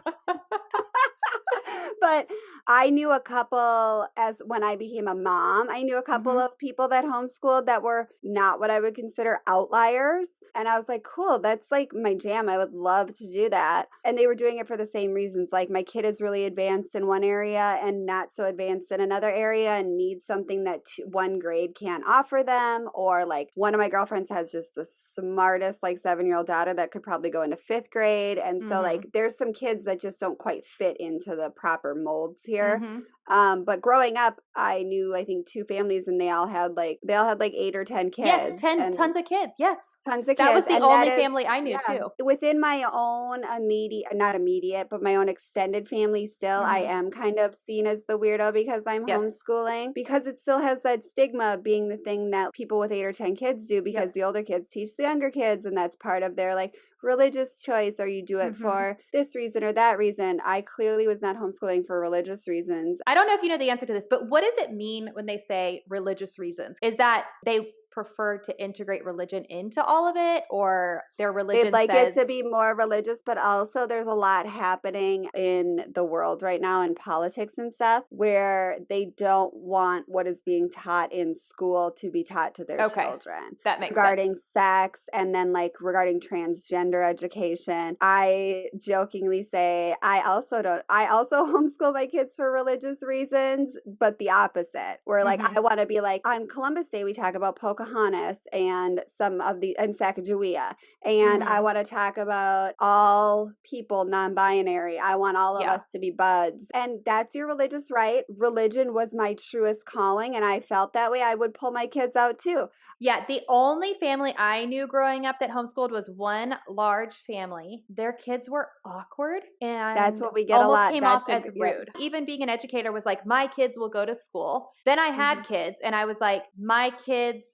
But I knew a couple when I became a mom, I knew a couple of people that homeschooled that were not what I would consider outliers. And I was like, cool, that's like my jam. I would love to do that. And they were doing it for the same reasons. Like my kid is really advanced in one area and not so advanced in another area and needs something that one grade can't offer them. Or like one of my girlfriends has just the smartest like 7-year-old daughter that could probably go into 5th grade. And so like there's some kids that just don't quite fit into the proper molds here. But growing up, I knew, I think 2 families and they all had like 8 or 10 kids. Yes, tons of kids. Yes. Tons of kids. That was the only family I knew too. Within my own not immediate, but my own extended family still, I am kind of seen as the weirdo because I'm homeschooling because it still has that stigma of being the thing that people with 8 or 10 kids do because the older kids teach the younger kids and that's part of their like religious choice or you do it for this reason or that reason. I clearly was not homeschooling for religious reasons. I don't know if you know the answer to this, but what does it mean when they say religious reasons? Is that they prefer to integrate religion into all of it or their religion They'd like it to be more religious, but also there's a lot happening in the world right now in politics and stuff where they don't want what is being taught in school to be taught to their children. That makes regarding sense. Sex and then like regarding transgender education. I jokingly say I also homeschool my kids for religious reasons, but the opposite. Where like I want to be like on Columbus Day we talk about Pocahontas and and Sacagawea. And I want to talk about all people non-binary. I want all of us to be buds. And that's your religious right. Religion was my truest calling and I felt that way. I would pull my kids out too. Yeah, the only family I knew growing up that homeschooled was one large family. Their kids were awkward and that's what we get a lot. Came off as rude. Even being an educator was like, my kids will go to school. Then I had kids and I was like, my kids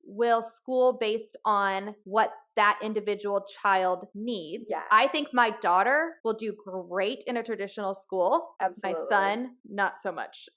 will school based on what that individual child needs. Yeah. I think my daughter will do great in a traditional school. Absolutely. My son, not so much.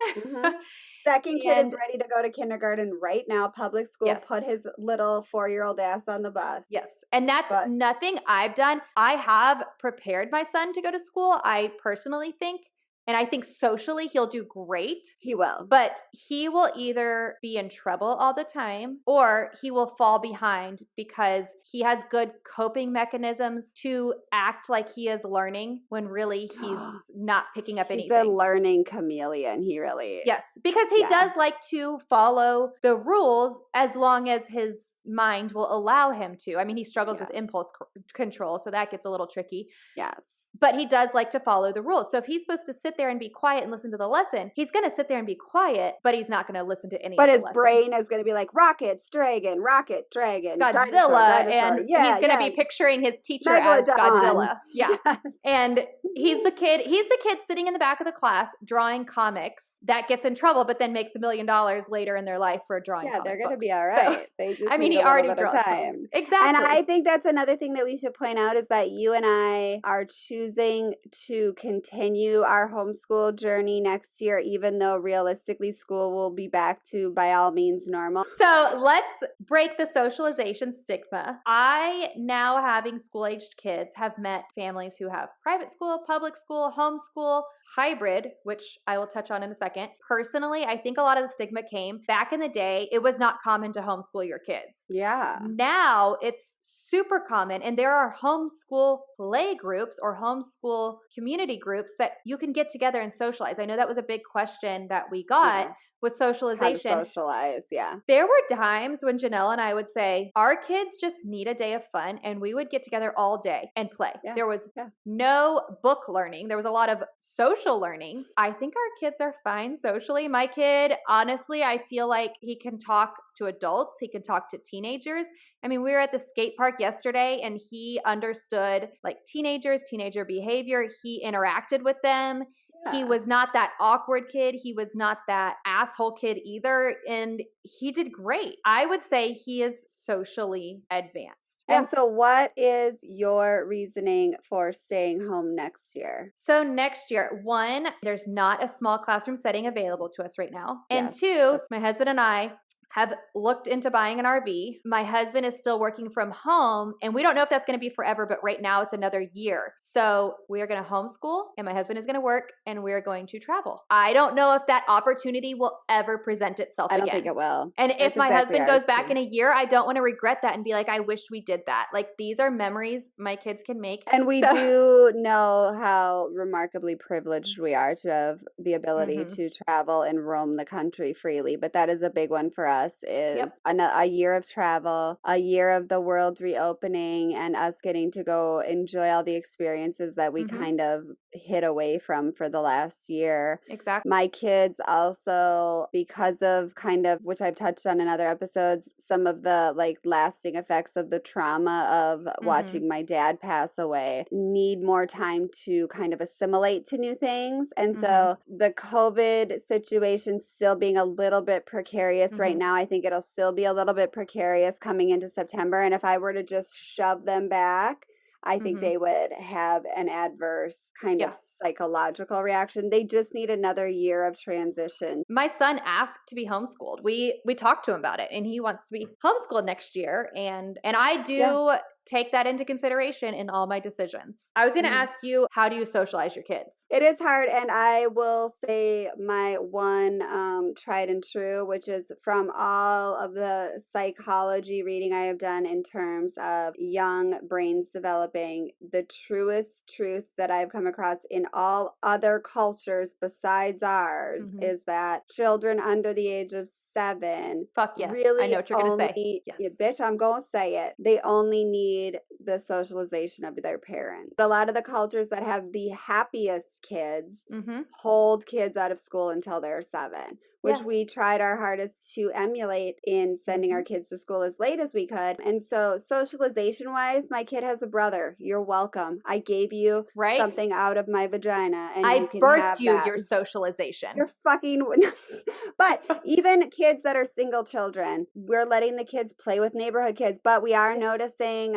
Second kid is ready to go to kindergarten right now. Public school, put his little 4-year-old ass on the bus. Yes. And that's nothing I've done. I have prepared my son to go to school. I personally think And I think socially he'll do great. He will. But he will either be in trouble all the time or he will fall behind because he has good coping mechanisms to act like he is learning when really he's not picking up anything. He's a learning chameleon. He really Yes, because he does like to follow the rules as long as his mind will allow him to. I mean, he struggles with impulse control, so that gets a little tricky. Yes. But he does like to follow the rules. So if he's supposed to sit there and be quiet and listen to the lesson, he's going to sit there and be quiet, but he's not going to listen to any of the lesson. But his brain is going to be like, rocket, dragon, Godzilla, dinosaur. and he's going to be picturing his teacher as Godzilla. Yeah. Yes. And he's the kid sitting in the back of the class drawing comics that gets in trouble, but then makes $1 million later in their life for drawing comic they're going to books. be all right. So, they just I mean, need he a little already bit draws of time. comics. Exactly. And I think that's another thing that we should point out is that you and I are choosing to continue our homeschool journey next year, even though realistically school will be back to, by all means, normal. So let's break the socialization stigma. I, now having school-aged kids, have met families who have private school, public school, homeschool, hybrid, which I will touch on in a second. Personally, I think a lot of the stigma came back in the day. It was not common to homeschool your kids. Yeah. Now it's super common, and there are homeschool play groups or homeschool community groups that you can get together and socialize. I know that was a big question that we got. With socialization. How to socialize, yeah. There were times when Jenelle and I would say, our kids just need a day of fun, and we would get together all day and play. Yeah. There was no book learning. There was a lot of social learning. I think our kids are fine socially. My kid, honestly, I feel like he can talk to adults. He can talk to teenagers. I mean, we were at the skate park yesterday and he understood like teenagers, teenager behavior. He interacted with them. He was not that awkward kid. He was not that asshole kid either. And he did great. I would say he is socially advanced. And so what is your reasoning for staying home next year? So next year, one, there's not a small classroom setting available to us right now. And two, my husband and I have looked into buying an RV. My husband is still working from home, and we don't know if that's going to be forever, but right now it's another year. So we are going to homeschool, and my husband is going to work, and we're going to travel. I don't know if that opportunity will ever present itself again. I don't think it will. And if my husband goes back in a year, I don't want to regret that and be like, I wish we did that. Like, these are memories my kids can make. And we do know how remarkably privileged we are to have the ability to travel and roam the country freely. But that is a big one for us. Is a year of travel, a year of the world reopening, and us getting to go enjoy all the experiences that we kind of hid away from for the last year. Exactly. My kids also, because of kind of, which I've touched on in other episodes, some of the like lasting effects of the trauma of watching my dad pass away, need more time to kind of assimilate to new things. And so the COVID situation still being a little bit precarious right now, I think it'll still be a little bit precarious coming into September. And if I were to just shove them back, I think they would have an adverse kind of psychological reaction. They just need another year of transition. My son asked to be homeschooled. We talked to him about it, and he wants to be homeschooled next year. And I do take that into consideration in all my decisions. I was going to ask you, how do you socialize your kids? It is hard, and I will say my one tried and true, which is from all of the psychology reading I have done in terms of young brains developing, the truest truth that I've come across in all other cultures besides ours is that children under the age of 7 really I know what you're going to say. Bitch, I'm going to say it. They only need the socialization of their parents. A lot of the cultures that have the happiest kids hold kids out of school until they're 7, which we tried our hardest to emulate in sending our kids to school as late as we could. And so socialization wise, my kid has a brother. You're welcome. I gave you something out of my vagina, and I you can birthed have you that. Your socialization. You're fucking but even kids that are single children, we're letting the kids play with neighborhood kids, but we are noticing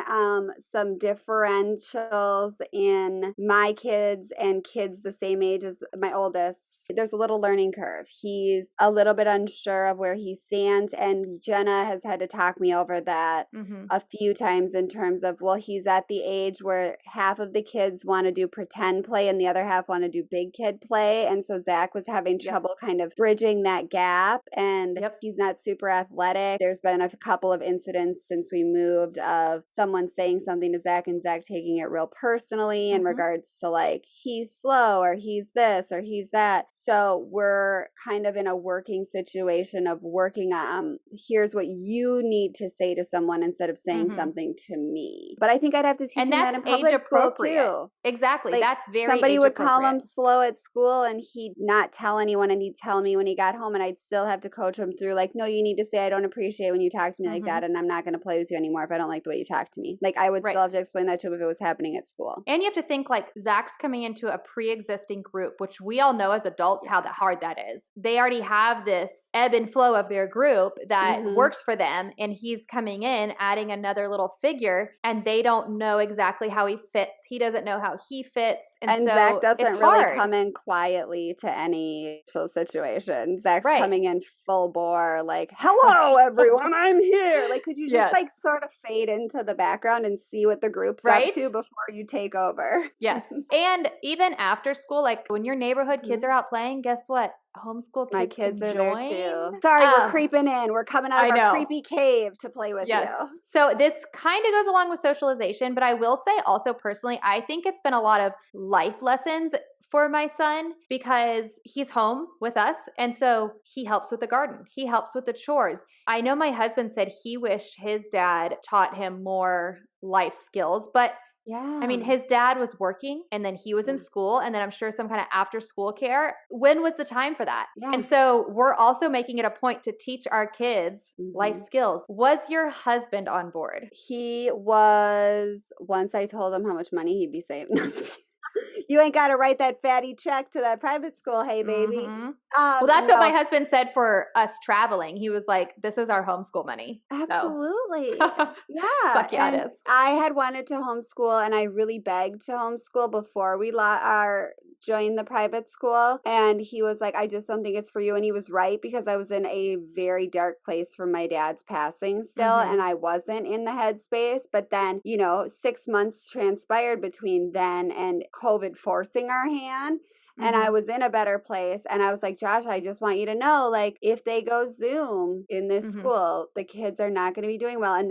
some differentials in my kids and kids the same age as my oldest there's a little learning curve. He's a little bit unsure of where he stands, and Jenna has had to talk me over that a few times in terms of, well, he's at the age where half of the kids want to do pretend play and the other half want to do big kid play. And so Zach was having trouble kind of bridging that gap, and he's not super athletic. There's been a couple of incidents since we moved of someone saying something to Zach and Zach taking it real personally in regards to like, he's slow or he's this or he's that. So we're kind of in a working situation of working on, here's what you need to say to someone instead of saying something to me. But I think I'd have to teach him that in public school too. Exactly. Like, that's very somebody would call him slow at school and he'd not tell anyone, and he'd tell me when he got home, and I'd still have to coach him through like, no, you need to say I don't appreciate when you talk to me like that, and I'm not going to play with you anymore if I don't like the way you talk to me. Like, I would still have to explain that to him if it was happening at school. And you have to think like Zach's coming into a pre-existing group, which we all know as adults how hard that is. They already have this ebb and flow of their group that works for them, and he's coming in adding another little figure, and they don't know exactly how he fits. He doesn't know how he fits. And so Zach doesn't really come in quietly to any social situation. Zach's coming in full bore, like, hello, everyone, I'm here. Like, could you just like sort of fade into the background and see what the group's up to before you take over? Yes. And even after school, like when your neighborhood kids are out playing, guess what? Homeschool kids, my kids are join. There too. Sorry, we're creeping in. We're coming out of our creepy cave to play with you. So this kind of goes along with socialization, but I will say also personally, I think it's been a lot of life lessons for my son because he's home with us. And so he helps with the garden. He helps with the chores. I know my husband said he wished his dad taught him more life skills, but I mean, his dad was working and then he was in school and then I'm sure some kind of after school care. When was the time for that? And so we're also making it a point to teach our kids life skills. Was your husband on board? He was, once I told him how much money he'd be saving. You ain't got to write that fatty check to that private school, hey, baby. Well, that's what my husband said for us traveling. He was like, this is our homeschool money. Absolutely. Yeah. Fuck yeah, it is. I had wanted to homeschool, and I really begged to homeschool before we joined the private school. And he was like, I just don't think it's for you. And he was right, because I was in a very dark place from my dad's passing still, and I wasn't in the headspace. But then, 6 months transpired between then and COVID forcing our hand. And I was in a better place. And I was like, Josh, I just want you to know, like, if they go Zoom in this school, the kids are not going to be doing well. And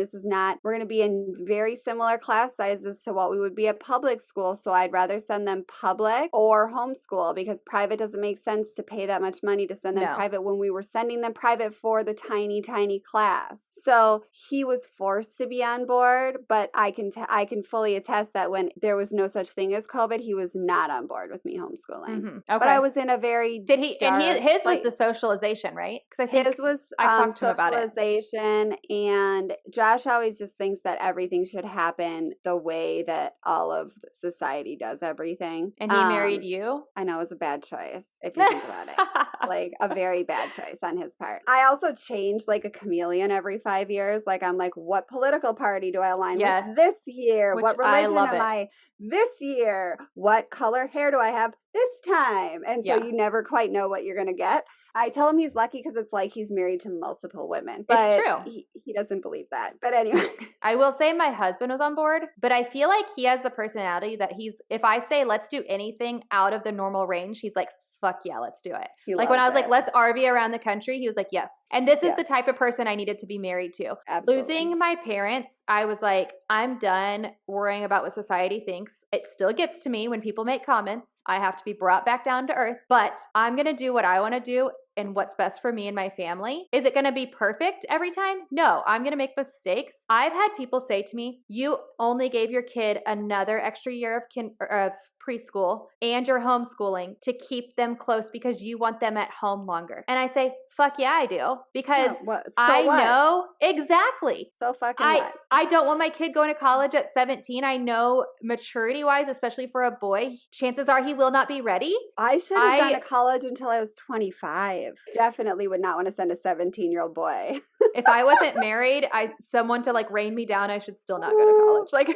we're going to be in very similar class sizes to what we would be at public school. So I'd rather send them public or homeschool, because private doesn't make sense to pay that much money to send them private when we were sending them private for the tiny, tiny class. So he was forced to be on board, but I can fully attest that when there was no such thing as COVID, he was not on board with me homeschooling. Okay. But I was in a very his was the socialization, right? Because I think his was I talked to him about it. Socialization, and Josh always just thinks that everything should happen the way that all of society does everything. And he married you? I know, it was a bad choice if you think about it. Like a very bad choice on his part. I also changed like a chameleon every 5 years. Like, I'm like, what political party do I align with this year? What religion am I this year? What color hair do I have this time? And so you never quite know what you're going to get. I tell him he's lucky because it's like he's married to multiple women. But it's true. He doesn't believe that. But anyway. I will say my husband was on board, but I feel like he has the personality that if I say let's do anything out of the normal range, he's like, fuck yeah, let's do it. Like when I was like, let's RV around the country, he was like, yes. And this is the type of person I needed to be married to. Absolutely. Losing my parents, I was like, I'm done worrying about what society thinks. It still gets to me when people make comments. I have to be brought back down to earth, but I'm going to do what I want to do and what's best for me and my family. Is it going to be perfect every time? No, I'm going to make mistakes. I've had people say to me, you only gave your kid another extra year of preschool and you're homeschooling to keep them close because you want them at home longer. And I say, fuck yeah, I do. Because I know exactly. So fucking what? I don't want my kid going to college at 17. I know maturity wise, especially for a boy, chances are he will not be ready. I should have gone to college until I was 25. Definitely would not want to send a 17-year-old boy. If I wasn't married, someone to like rain me down, I should still not go to college. Like,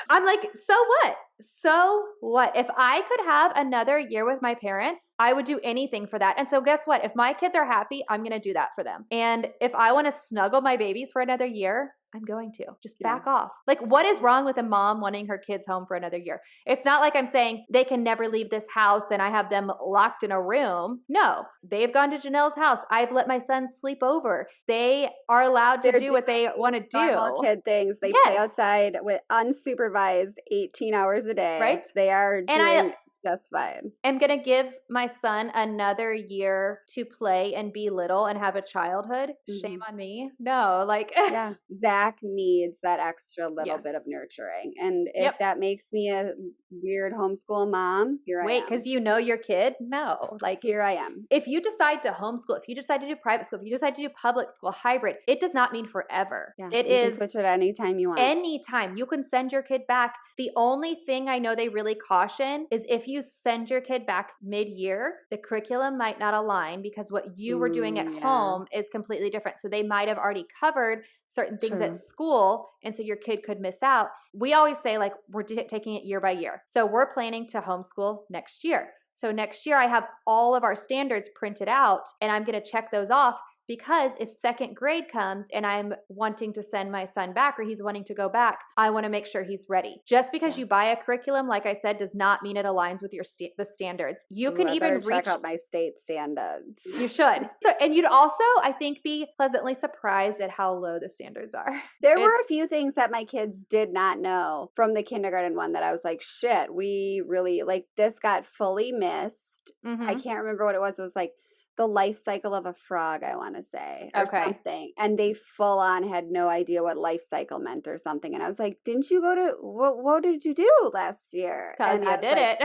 I'm like, so what? So what? If I could have another year with my parents, I would do anything for that. And so guess what? If my kids are happy, I'm going to do that for them. And if I want to snuggle my babies for another year, I'm going to. Just back off. Like, what is wrong with a mom wanting her kids home for another year? It's not like I'm saying they can never leave this house and I have them locked in a room. No, they've gone to Janelle's house. I've let my sons sleep over. They are allowed to do what they want to do. Normal kid things. They play outside with unsupervised 18 hours a day. Right. They are doing just fine. I'm going to give my son another year to play and be little and have a childhood. Shame on me. No, like. Yeah. Zach needs that extra little bit of nurturing. And if that makes me a weird homeschool mom, here I am. Wait, because you know your kid? No. Like, here I am. If you decide to homeschool, if you decide to do private school, if you decide to do public school, hybrid, it does not mean forever. Yeah, it you is can switch it anytime you want. Anytime. You can send your kid back. The only thing I know they really caution is if you send your kid back mid-year, the curriculum might not align because what you were doing at home is completely different. So they might have already covered certain things at school, and so your kid could miss out. We always say, like, we're taking it year by year. So we're planning to homeschool next year. So next year I have all of our standards printed out, and I'm going to check those off. Because if second grade comes and I'm wanting to send my son back or he's wanting to go back, I want to make sure he's ready. Just because you buy a curriculum, like I said, does not mean it aligns with your the standards. You can even check out my state standards. You should. So, and you'd also, I think, be pleasantly surprised at how low the standards are. There were a few things that my kids did not know from the kindergarten one that I was like, shit, we really, like, this got fully missed. I can't remember what it was. It was like the life cycle of a frog, I want to say, or something. And they full on had no idea what life cycle meant or something. And I was like, didn't you go to, what did you do last year? Because you did it.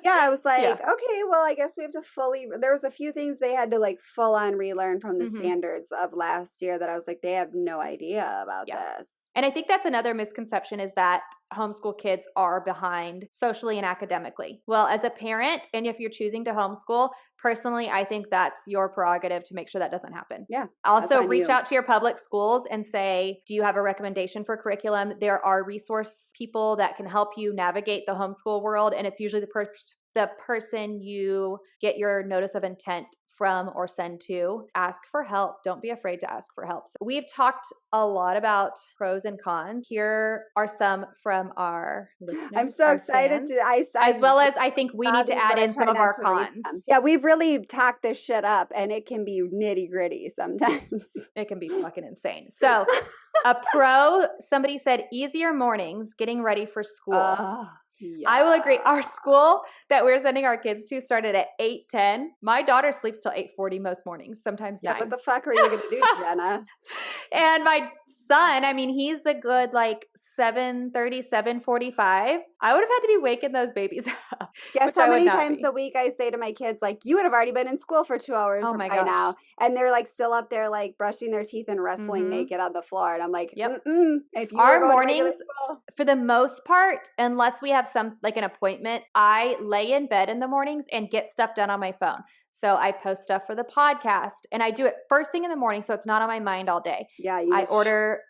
Yeah, I was like, okay, well, I guess we have to there was a few things they had to like full on relearn from the standards of last year that I was like, they have no idea about this. And I think that's another misconception is that homeschool kids are behind socially and academically. Well, as a parent, and if you're choosing to homeschool, personally, I think that's your prerogative to make sure that doesn't happen. Yeah. Also, reach out to your public schools and say, do you have a recommendation for curriculum? There are resource people that can help you navigate the homeschool world, and it's usually the person you get your notice of intent from or send to. Ask for help. Don't be afraid to ask for help. So we've talked a lot about pros and cons. Here are some from our listeners. I'm so excited as well as I think we need to add in some of our cons. Yeah, we've really talked this shit up and it can be nitty gritty sometimes. It can be fucking insane. So a pro, somebody said easier mornings getting ready for school. Yeah. I will agree. Our school that we're sending our kids to started at 8:10. My daughter sleeps till 8:40 most mornings, sometimes 9. What the fuck are you going to do, Jenna? And my son, I mean, he's a good like 7:30, 7:45. I would have had to be waking those babies up. Guess how many times a week I say to my kids, like, you would have already been in school for 2 hours by now. And they're like still up there, like brushing their teeth and wrestling naked on the floor. And I'm like, if you our mornings, for the most part, unless we have some like an appointment, I lay in bed in the mornings and get stuff done on my phone. So I post stuff for the podcast and I do it first thing in the morning. So it's not on my mind all day. Yeah. I order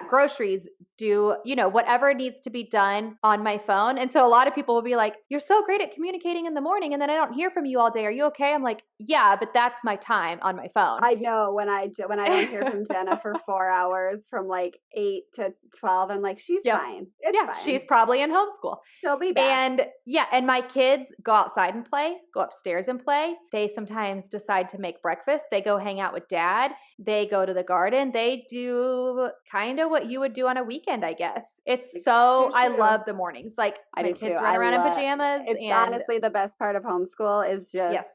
groceries, do, whatever needs to be done on my phone. And so a lot of people will be like, you're so great at communicating in the morning and then I don't hear from you all day. Are you okay? I'm like, yeah, but that's my time on my phone. I know when I don't hear from Jenna for 4 hours from like 8 to 12, I'm like, she's fine. It's fine. She's probably in homeschool. She'll be back. And my kids go outside and play, go upstairs and play. They sometimes decide to make breakfast. They go hang out with dad. They go to the garden. They do kind of what you would do on a weekend, I guess. It's I love the mornings. Like my kids run around in pajamas. It's honestly the best part of homeschool is just. Yes.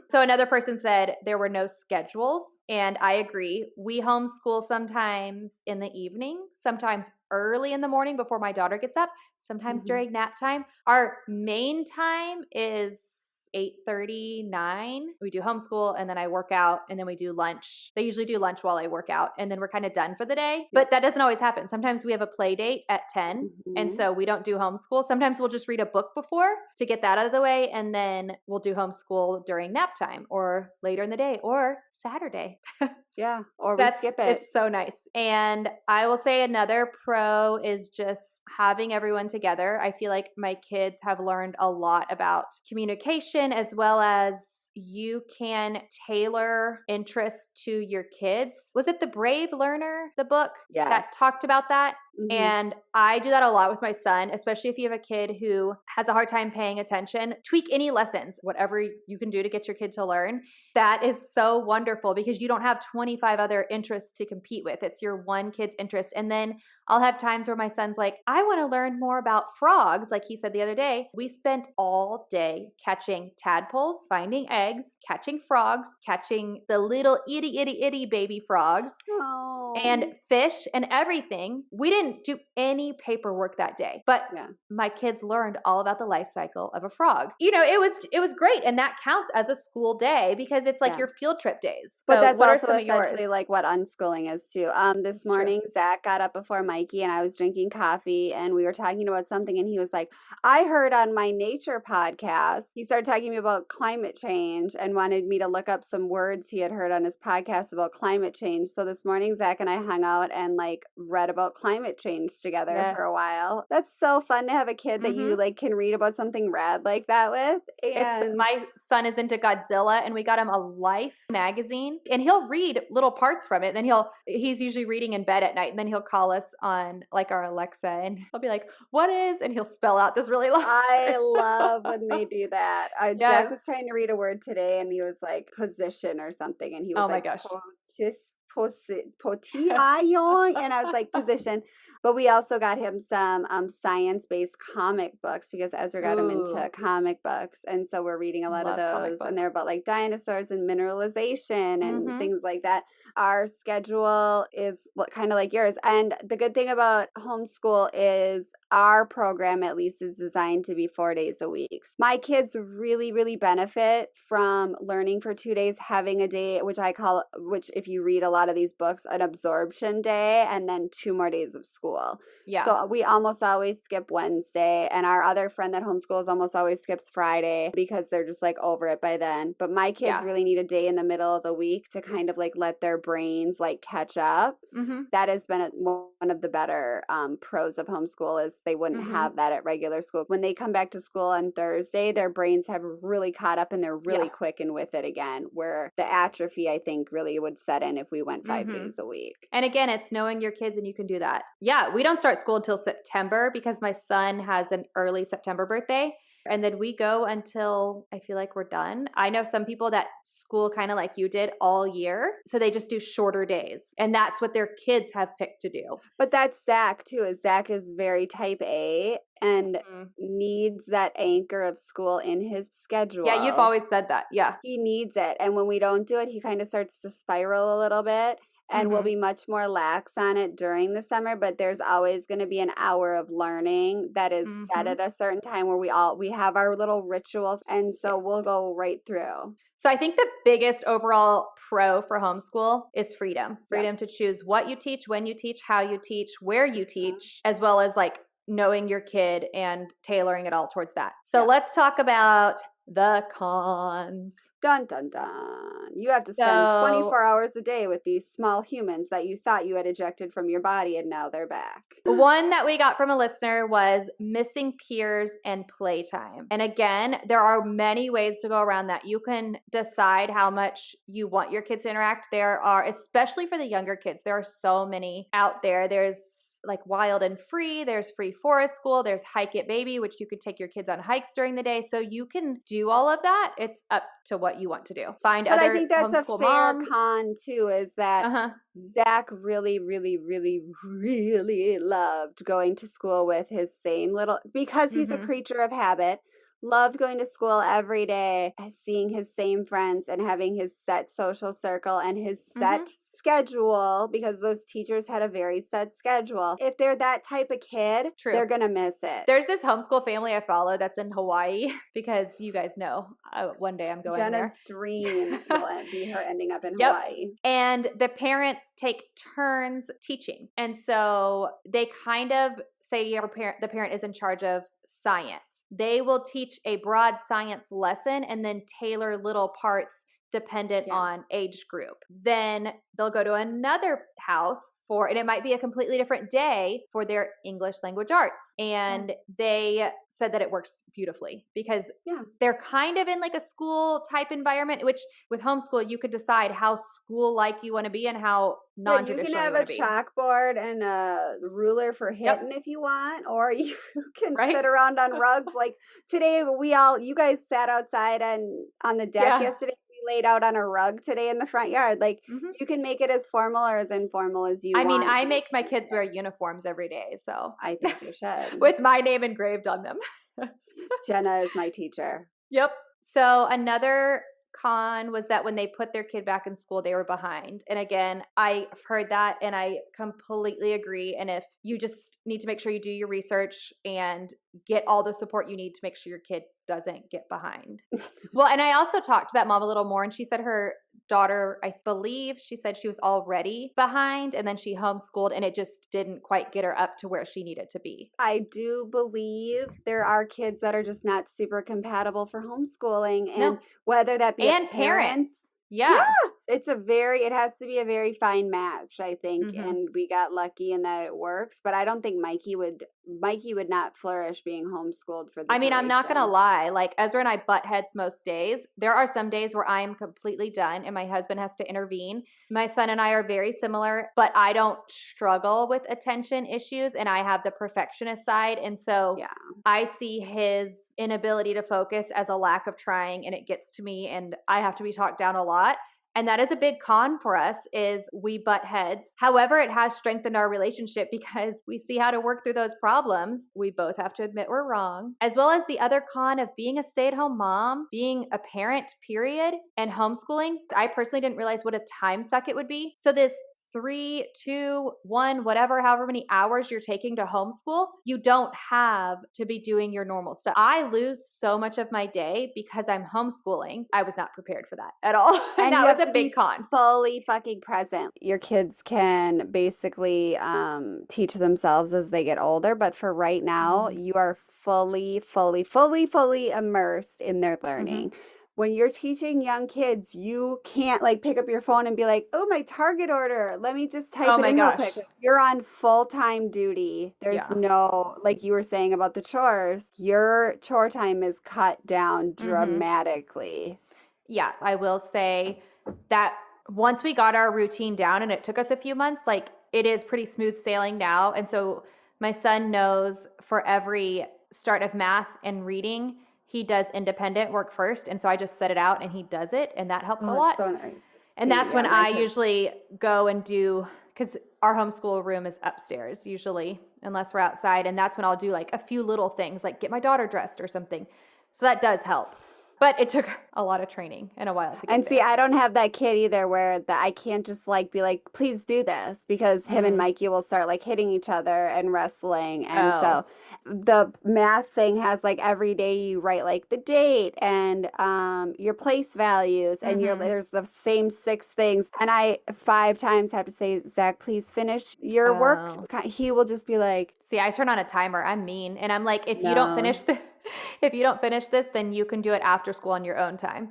So another person said there were no schedules, and I agree. We homeschool sometimes in the evening, sometimes early in the morning before my daughter gets up, sometimes during nap time. Our main time is 8:30, 9. We do homeschool and then I work out and then we do lunch. They usually do lunch while I work out and then we're kind of done for the day. But that doesn't always happen. Sometimes we have a play date at 10 and so we don't do homeschool. Sometimes we'll just read a book before to get that out of the way and then we'll do homeschool during nap time or later in the day or Saturday. Yeah. Or we skip it. It's so nice. And I will say another pro is just having everyone together. I feel like my kids have learned a lot about communication, as well as you can tailor interest to your kids. Was it The Brave Learner, the book Yes. that talked about that? Mhm. And I do that a lot with my son, especially if you have a kid who has a hard time paying attention. Tweak any lessons, whatever you can do to get your kid to learn. That is so wonderful because you don't have 25 other interests to compete with. It's your one kid's interest. And then I'll have times where my son's like, I want to learn more about frogs. Like he said the other day, we spent all day catching tadpoles, finding eggs, catching frogs, catching the little itty baby frogs. Oh. And fish and everything. We didn't do any paperwork that day, but my kids learned all about the life cycle of a frog. You know, it was great, and that counts as a school day because it's like your field trip days. But So that's what also are some of essentially yours? like what unschooling is too. This morning, Zach got up before Mikey, and I was drinking coffee, and we were talking about something, and he was like, I heard on my nature podcast, he started talking to me about climate change and wanted me to look up some words he had heard on his podcast about climate change. So this morning, Zach and I hung out and like read about climate change together for a while. That's so fun to have a kid that you like can read about something rad like that with. And My son is into Godzilla, and we got him a Life magazine, and he'll read little parts from it. And then he's usually reading in bed at night, and then he'll call us on like our Alexa, and he'll be like, "What is?" And he'll spell out this really long. I love when they do that. Zach was trying to read a word today, and he was like position or something, and he was like, my gosh. Potiayon, and I was like position. But we also got him some science-based comic books because Ezra got him into comic books, and so we're reading a lot of those, and they're about like dinosaurs and mineralization and things like that. Our schedule is kind of like yours, and the good thing about homeschool is our program at least is designed to be 4 days a week. My kids really benefit from learning for 2 days, having a day, which if you read a lot of these books, an absorption day, and then 2 more days of school. Yeah. So we almost always skip Wednesday, and our other friend that homeschools almost always skips Friday because they're just like over it by then. But my kids really need a day in the middle of the week to kind of like let their brains like catch up. That has been one of the better pros of homeschool is they wouldn't have that at regular school. When they come back to school on Thursday, their brains have really caught up and they're really quick and with it again, where the atrophy, I think, really would set in if we went 5 days a week. And again, it's knowing your kids and you can do that. Yeah, we don't start school until September because my son has an early September birthday. And then we go until I feel like we're done. I know some people that school kind of like you did all year. So they just do shorter days. And that's what their kids have picked to do. But that's Zach too. Zach is very type A and needs that anchor of school in his schedule. Yeah, you've always said that. Yeah. He needs it. And when we don't do it, he kind of starts to spiral a little bit. And we'll be much more lax on it during the summer, but there's always going to be an hour of learning that is set at a certain time where we have our little rituals, and so we'll go right through. So I think the biggest overall pro for homeschool is freedom. Freedom to choose what you teach, when you teach, how you teach, where you teach, as well as like knowing your kid and tailoring it all towards that. So let's talk about the cons. Dun, dun, dun. You have to spend 24 hours a day with these small humans that you thought you had ejected from your body, and now they're back. One that we got from a listener was missing peers and playtime. And again, there are many ways to go around that. You can decide how much you want your kids to interact. There are, especially for the younger kids, there are so many out there. There's like Wild and Free, there's Free Forest School, there's Hike It Baby, which you could take your kids on hikes during the day. So you can do all of that. It's up to what you want to do. But I think that's a fair con too, is that Zach really loved going to school with his same little, because he's a creature of habit, loved going to school every day, seeing his same friends and having his set social circle and his set schedule, because those teachers had a very set schedule. If they're that type of kid, they're going to miss it. There's this homeschool family I follow that's in Hawaii because you guys know one day I'm going there. Jenna's dream will be her ending up in Hawaii. And the parents take turns teaching. And so they kind of say the parent is in charge of science. They will teach a broad science lesson and then tailor little parts dependent Yeah. on age group. Then they'll go to another house and it might be a completely different day for their English language arts. And they said that it works beautifully because they're kind of in like a school type environment, which with homeschool, you could decide how school-like you want to be and how non-traditional you can have a chalkboard and a ruler for hitting if you want, or you can sit around on rugs. Like today, you guys sat outside on the deck yesterday. We laid out on a rug today in the front yard. Like you can make it as formal or as informal as you want. I mean, I make my kids wear uniforms every day, so I think you should. With my name engraved on them. Jenna is my teacher. Yep. So another con was that when they put their kid back in school, they were behind. And again, I've heard that and I completely agree. And if you just need to make sure you do your research and get all the support you need to make sure your kid doesn't get behind. Well, and I also talked to that mom a little more and she said her daughter, I believe she said she was already behind and then she homeschooled and it just didn't quite get her up to where she needed to be. I do believe there are kids that are just not super compatible for homeschooling and whether that be and parents. Yeah. It has to be a very fine match, I think. And we got lucky in that it works, but I don't think Mikey would not flourish being homeschooled for the I mean, duration. I'm not going to lie. Like Ezra and I butt heads most days. There are some days where I am completely done and my husband has to intervene. My son and I are very similar, but I don't struggle with attention issues and I have the perfectionist side. And so I see his inability to focus as a lack of trying and it gets to me and I have to be talked down a lot. And that is a big con for us is we butt heads. However, it has strengthened our relationship because we see how to work through those problems. We both have to admit we're wrong. As well as the other con of being a stay-at-home mom, being a parent, period, and homeschooling. I personally didn't realize what a time suck it would be. So this 3, 2, 1, whatever, however many hours you're taking to homeschool, you don't have to be doing your normal stuff. I lose so much of my day because I'm homeschooling. I was not prepared for that at all. And that was a big con. Fully fucking present. Your kids can basically teach themselves as they get older, but for right now, you are fully immersed in their learning. When you're teaching young kids, you can't like pick up your phone and be like, oh, my Target order. Let me just type it in real quick. You're on full-time duty. There's no, like you were saying about the chores, your chore time is cut down dramatically. Yeah, I will say that once we got our routine down and it took us a few months, like it is pretty smooth sailing now. And so my son knows for every start of math and reading, he does independent work first. And so I just set it out and he does it. And that helps a lot. So nice. And that's when I usually go and do, because our homeschool room is upstairs usually, unless we're outside. And that's when I'll do like a few little things, like get my daughter dressed or something. So that does help. But it took a lot of training and a while to get And see, I don't have that kid either where I can't just like be like, please do this, because him and Mikey will start like hitting each other and wrestling. And so the math thing has like every day you write like the date and your place values and there's the same 6 things. And I 5 times have to say, Zach, please finish your work. He will just be like, see, I turn on a timer. I'm mean. And I'm like, if you don't finish this, then you can do it after school on your own time.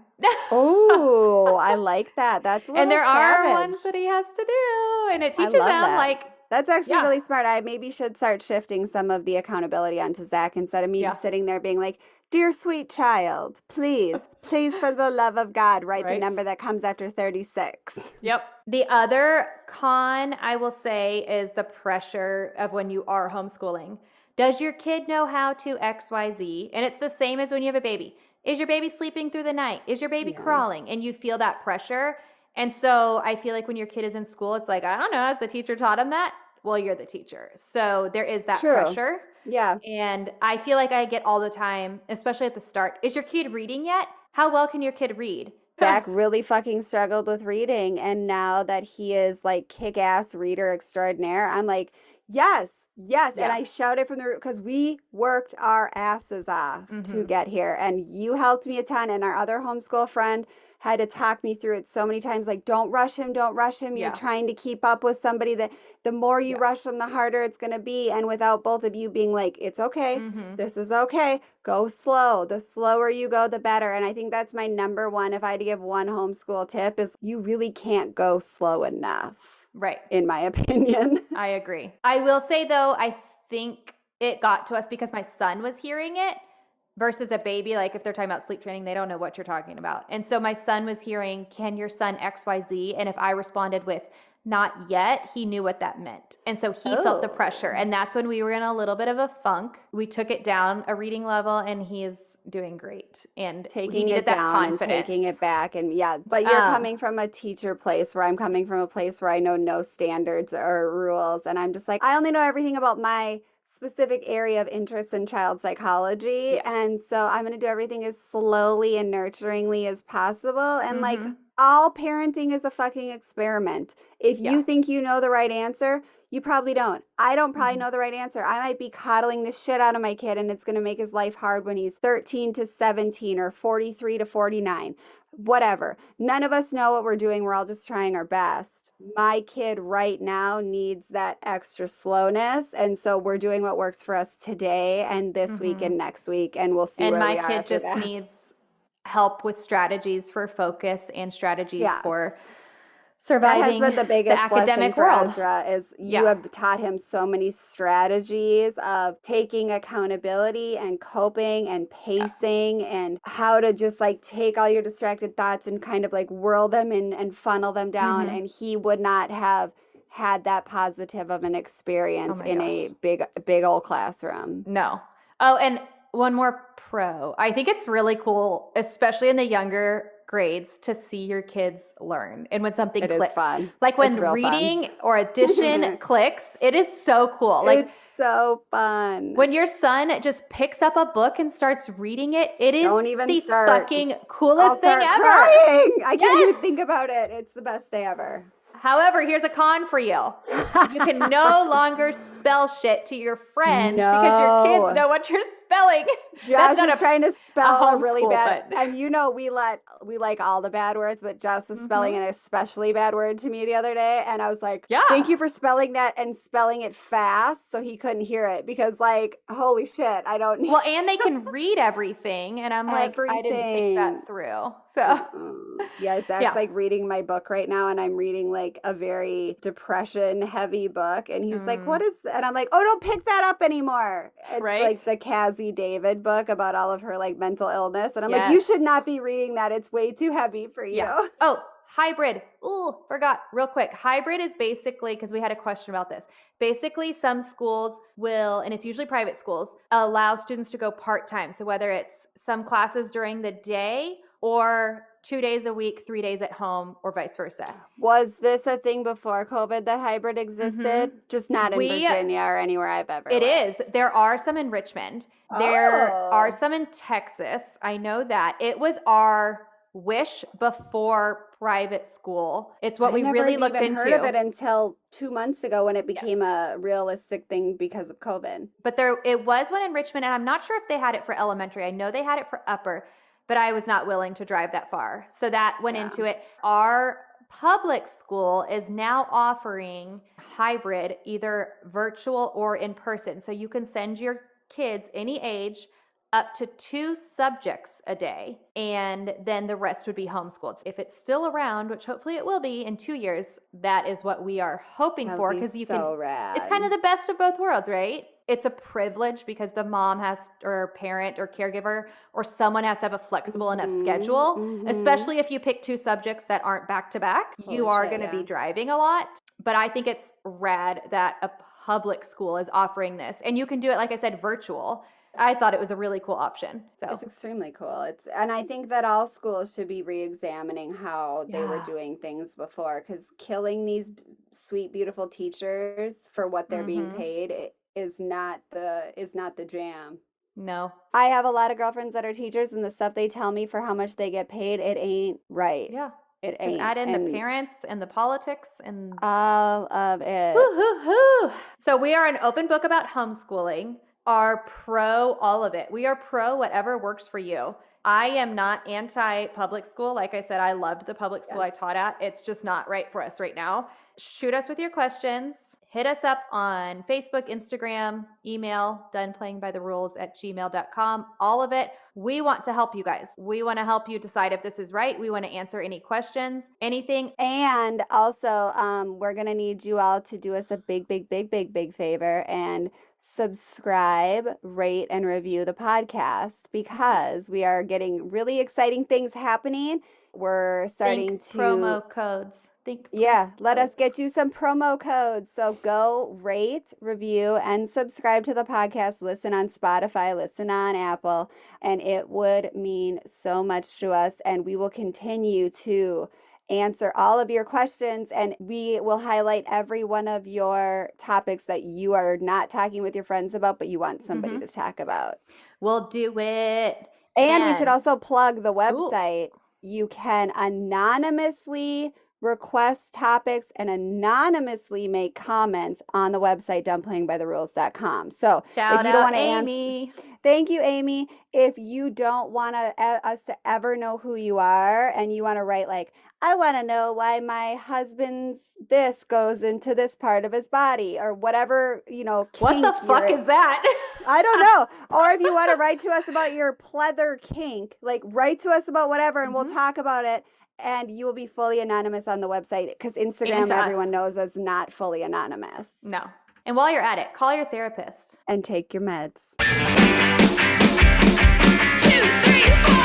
Oh, I like that. That's a little and there savage. are ones that he has to do, and it teaches him like. That's actually really smart. I maybe should start shifting some of the accountability onto Zach instead of me sitting there being like, dear sweet child, please, for the love of God, write the number that comes after 36. Yep. The other con, I will say, is the pressure of when you are homeschooling. Does your kid know how to XYZ? And it's the same as when you have a baby. Is your baby sleeping through the night? Is your baby crawling? And you feel that pressure. And so I feel like when your kid is in school, it's like, I don't know, has the teacher taught him that? Well, you're the teacher. So there is that pressure. Yeah. And I feel like I get all the time, especially at the start. Is your kid reading yet? How well can your kid read? Zach really fucking struggled with reading. And now that he is like kick-ass reader extraordinaire, I'm like, yes, Yes, and Yeah. I shouted from the roof because we worked our asses off to get here, and you helped me a ton. And our other homeschool friend had to talk me through it so many times, like, don't rush him, don't rush him. You're Yeah. trying to keep up with somebody that the more you Yeah. rush them, the harder it's going to be. And without both of you being like, it's okay, this is okay, go slow. The slower you go, the better. And I think that's my number one. If I had to give one homeschool tip, is you really can't go slow enough. Right. In my opinion. I agree. I will say though, I think it got to us because my son was hearing it versus a baby. Like if they're talking about sleep training, they don't know what you're talking about. And so my son was hearing, can your son XYZ? And if I responded with not yet, he knew what that meant. And so he felt the pressure. And that's when we were in a little bit of a funk. We took it down a reading level and he is doing great. And taking it down and taking it back. And yeah, but you're coming from a teacher place where I'm coming from a place where I know no standards or rules. And I'm just like, I only know everything about my specific area of interest in child psychology. And so I'm going to do everything as slowly and nurturingly as possible. And like all parenting is a fucking experiment. If you think you know the right answer, you probably don't. I don't probably know the right answer. I might be coddling the shit out of my kid and it's going to make his life hard when he's 13 to 17 or 43 to 49. Whatever. None of us know what we're doing. We're all just trying our best. My kid right now needs that extra slowness. And so we're doing what works for us today and this week and next week. And we'll see where we are. And my kid just needs help with strategies for focus and strategies for surviving. That has been the biggest academic blessing world. for Ezra is you have taught him so many strategies of taking accountability and coping and pacing and how to just like take all your distracted thoughts and kind of like whirl them and funnel them down. And he would not have had that positive of an experience in a big old classroom. No. Oh, and one more pro. I think it's really cool, especially in the younger grades, to see your kids learn and when something clicks. Is fun. Like when reading or addition clicks, it is so cool. Like it's so fun. When your son just picks up a book and starts reading it, it is the fucking coolest thing ever. Crying. I can't even think about it. It's the best day ever. However, here's a con for you. You can no longer spell shit to your friends because your kids know what you're spelling. Josh is trying to spell a really bad, and you know we like all the bad words, but Josh was spelling an especially bad word to me the other day, and I was like, thank you for spelling that and spelling it fast so he couldn't hear it because like, holy shit, I don't need. Well, and they can read everything, and I'm like, I didn't think that through. So yeah, Zach's like reading my book right now, and I'm reading like a very depression heavy book, and he's like, what is that? And I'm like, oh, don't pick that up anymore. It's like the Cassie David book about all of her like mental illness, and I'm like, you should not be reading that. It's way too heavy for you. Oh, hybrid. Ooh, forgot real quick. Hybrid is basically, because we had a question about this. Basically, some schools will, and it's usually private schools, allow students to go part-time. So whether it's some classes during the day or 2 days a week, 3 days at home, or vice versa. Was this a thing before COVID that hybrid existed? Just not in Virginia or anywhere I've ever It lived. is. There are some in Richmond. There are some in Texas. I know that. It was our wish before private school. It's what we really looked into. I never heard of it until 2 months ago when it became a realistic thing because of COVID. But it was one in Richmond, and I'm not sure if they had it for elementary. I know they had it for upper, but I was not willing to drive that far. So that went into it. Our public school is now offering hybrid, either virtual or in person. So you can send your kids any age up to 2 subjects a day, and then the rest would be homeschooled. If it's still around, which hopefully it will be in 2 years, that is what we are hoping for, because you can. Rad. It's kind of the best of both worlds, right? It's a privilege because the mom has, or parent or caregiver or someone has to have a flexible enough schedule, especially if you pick 2 subjects that aren't back to back. You are going to be driving a lot, but I think it's rad that a public school is offering this, and you can do it, like I said, virtual. I thought it was a really cool option. So it's extremely cool. And I think that all schools should be re-examining how they were doing things before, because killing these sweet, beautiful teachers for what they're being paid is not the jam. No. I have a lot of girlfriends that are teachers, and the stuff they tell me for how much they get paid, it ain't right. Yeah. It Just ain't. add in And the parents and the politics and all of it. woo-hoo-hoo. So we are an open book about homeschooling, are pro all of it. We are pro whatever works for you. I am not anti-public school. Like I said, I loved the public school I taught at. It's just not right for us right now. Shoot us with your questions. Hit us up on Facebook, Instagram, email, doneplayingbytherules@gmail.com. All of it. We want to help you guys. We want to help you decide if this is right. We want to answer any questions, anything. And also, we're going to need you all to do us a big favor and subscribe, rate, and review the podcast because we are getting really exciting things happening. We're starting Think to promo codes. Let us get you some promo codes. So go rate, review, and subscribe to the podcast. Listen on Spotify, listen on Apple, and it would mean so much to us. And we will continue to answer all of your questions, and we will highlight every one of your topics that you are not talking with your friends about, but you want somebody to talk about. We'll do it. And we should also plug the website. You can anonymously request topics and anonymously make comments on the website doneplayingbytherules.com. So Shout if you don't out want to Amy. Thank you, Amy. If you don't want us to ever know who you are and you want to write like, I want to know why my husband's this goes into this part of his body or whatever, What the fuck is that? I don't know. Or if you want to write to us about your pleather kink, like write to us about whatever and we'll talk about it. And you will be fully anonymous on the website because Instagram, everyone knows, is not fully anonymous. No. And while you're at it, call your therapist. And take your meds. 2, 3, 4.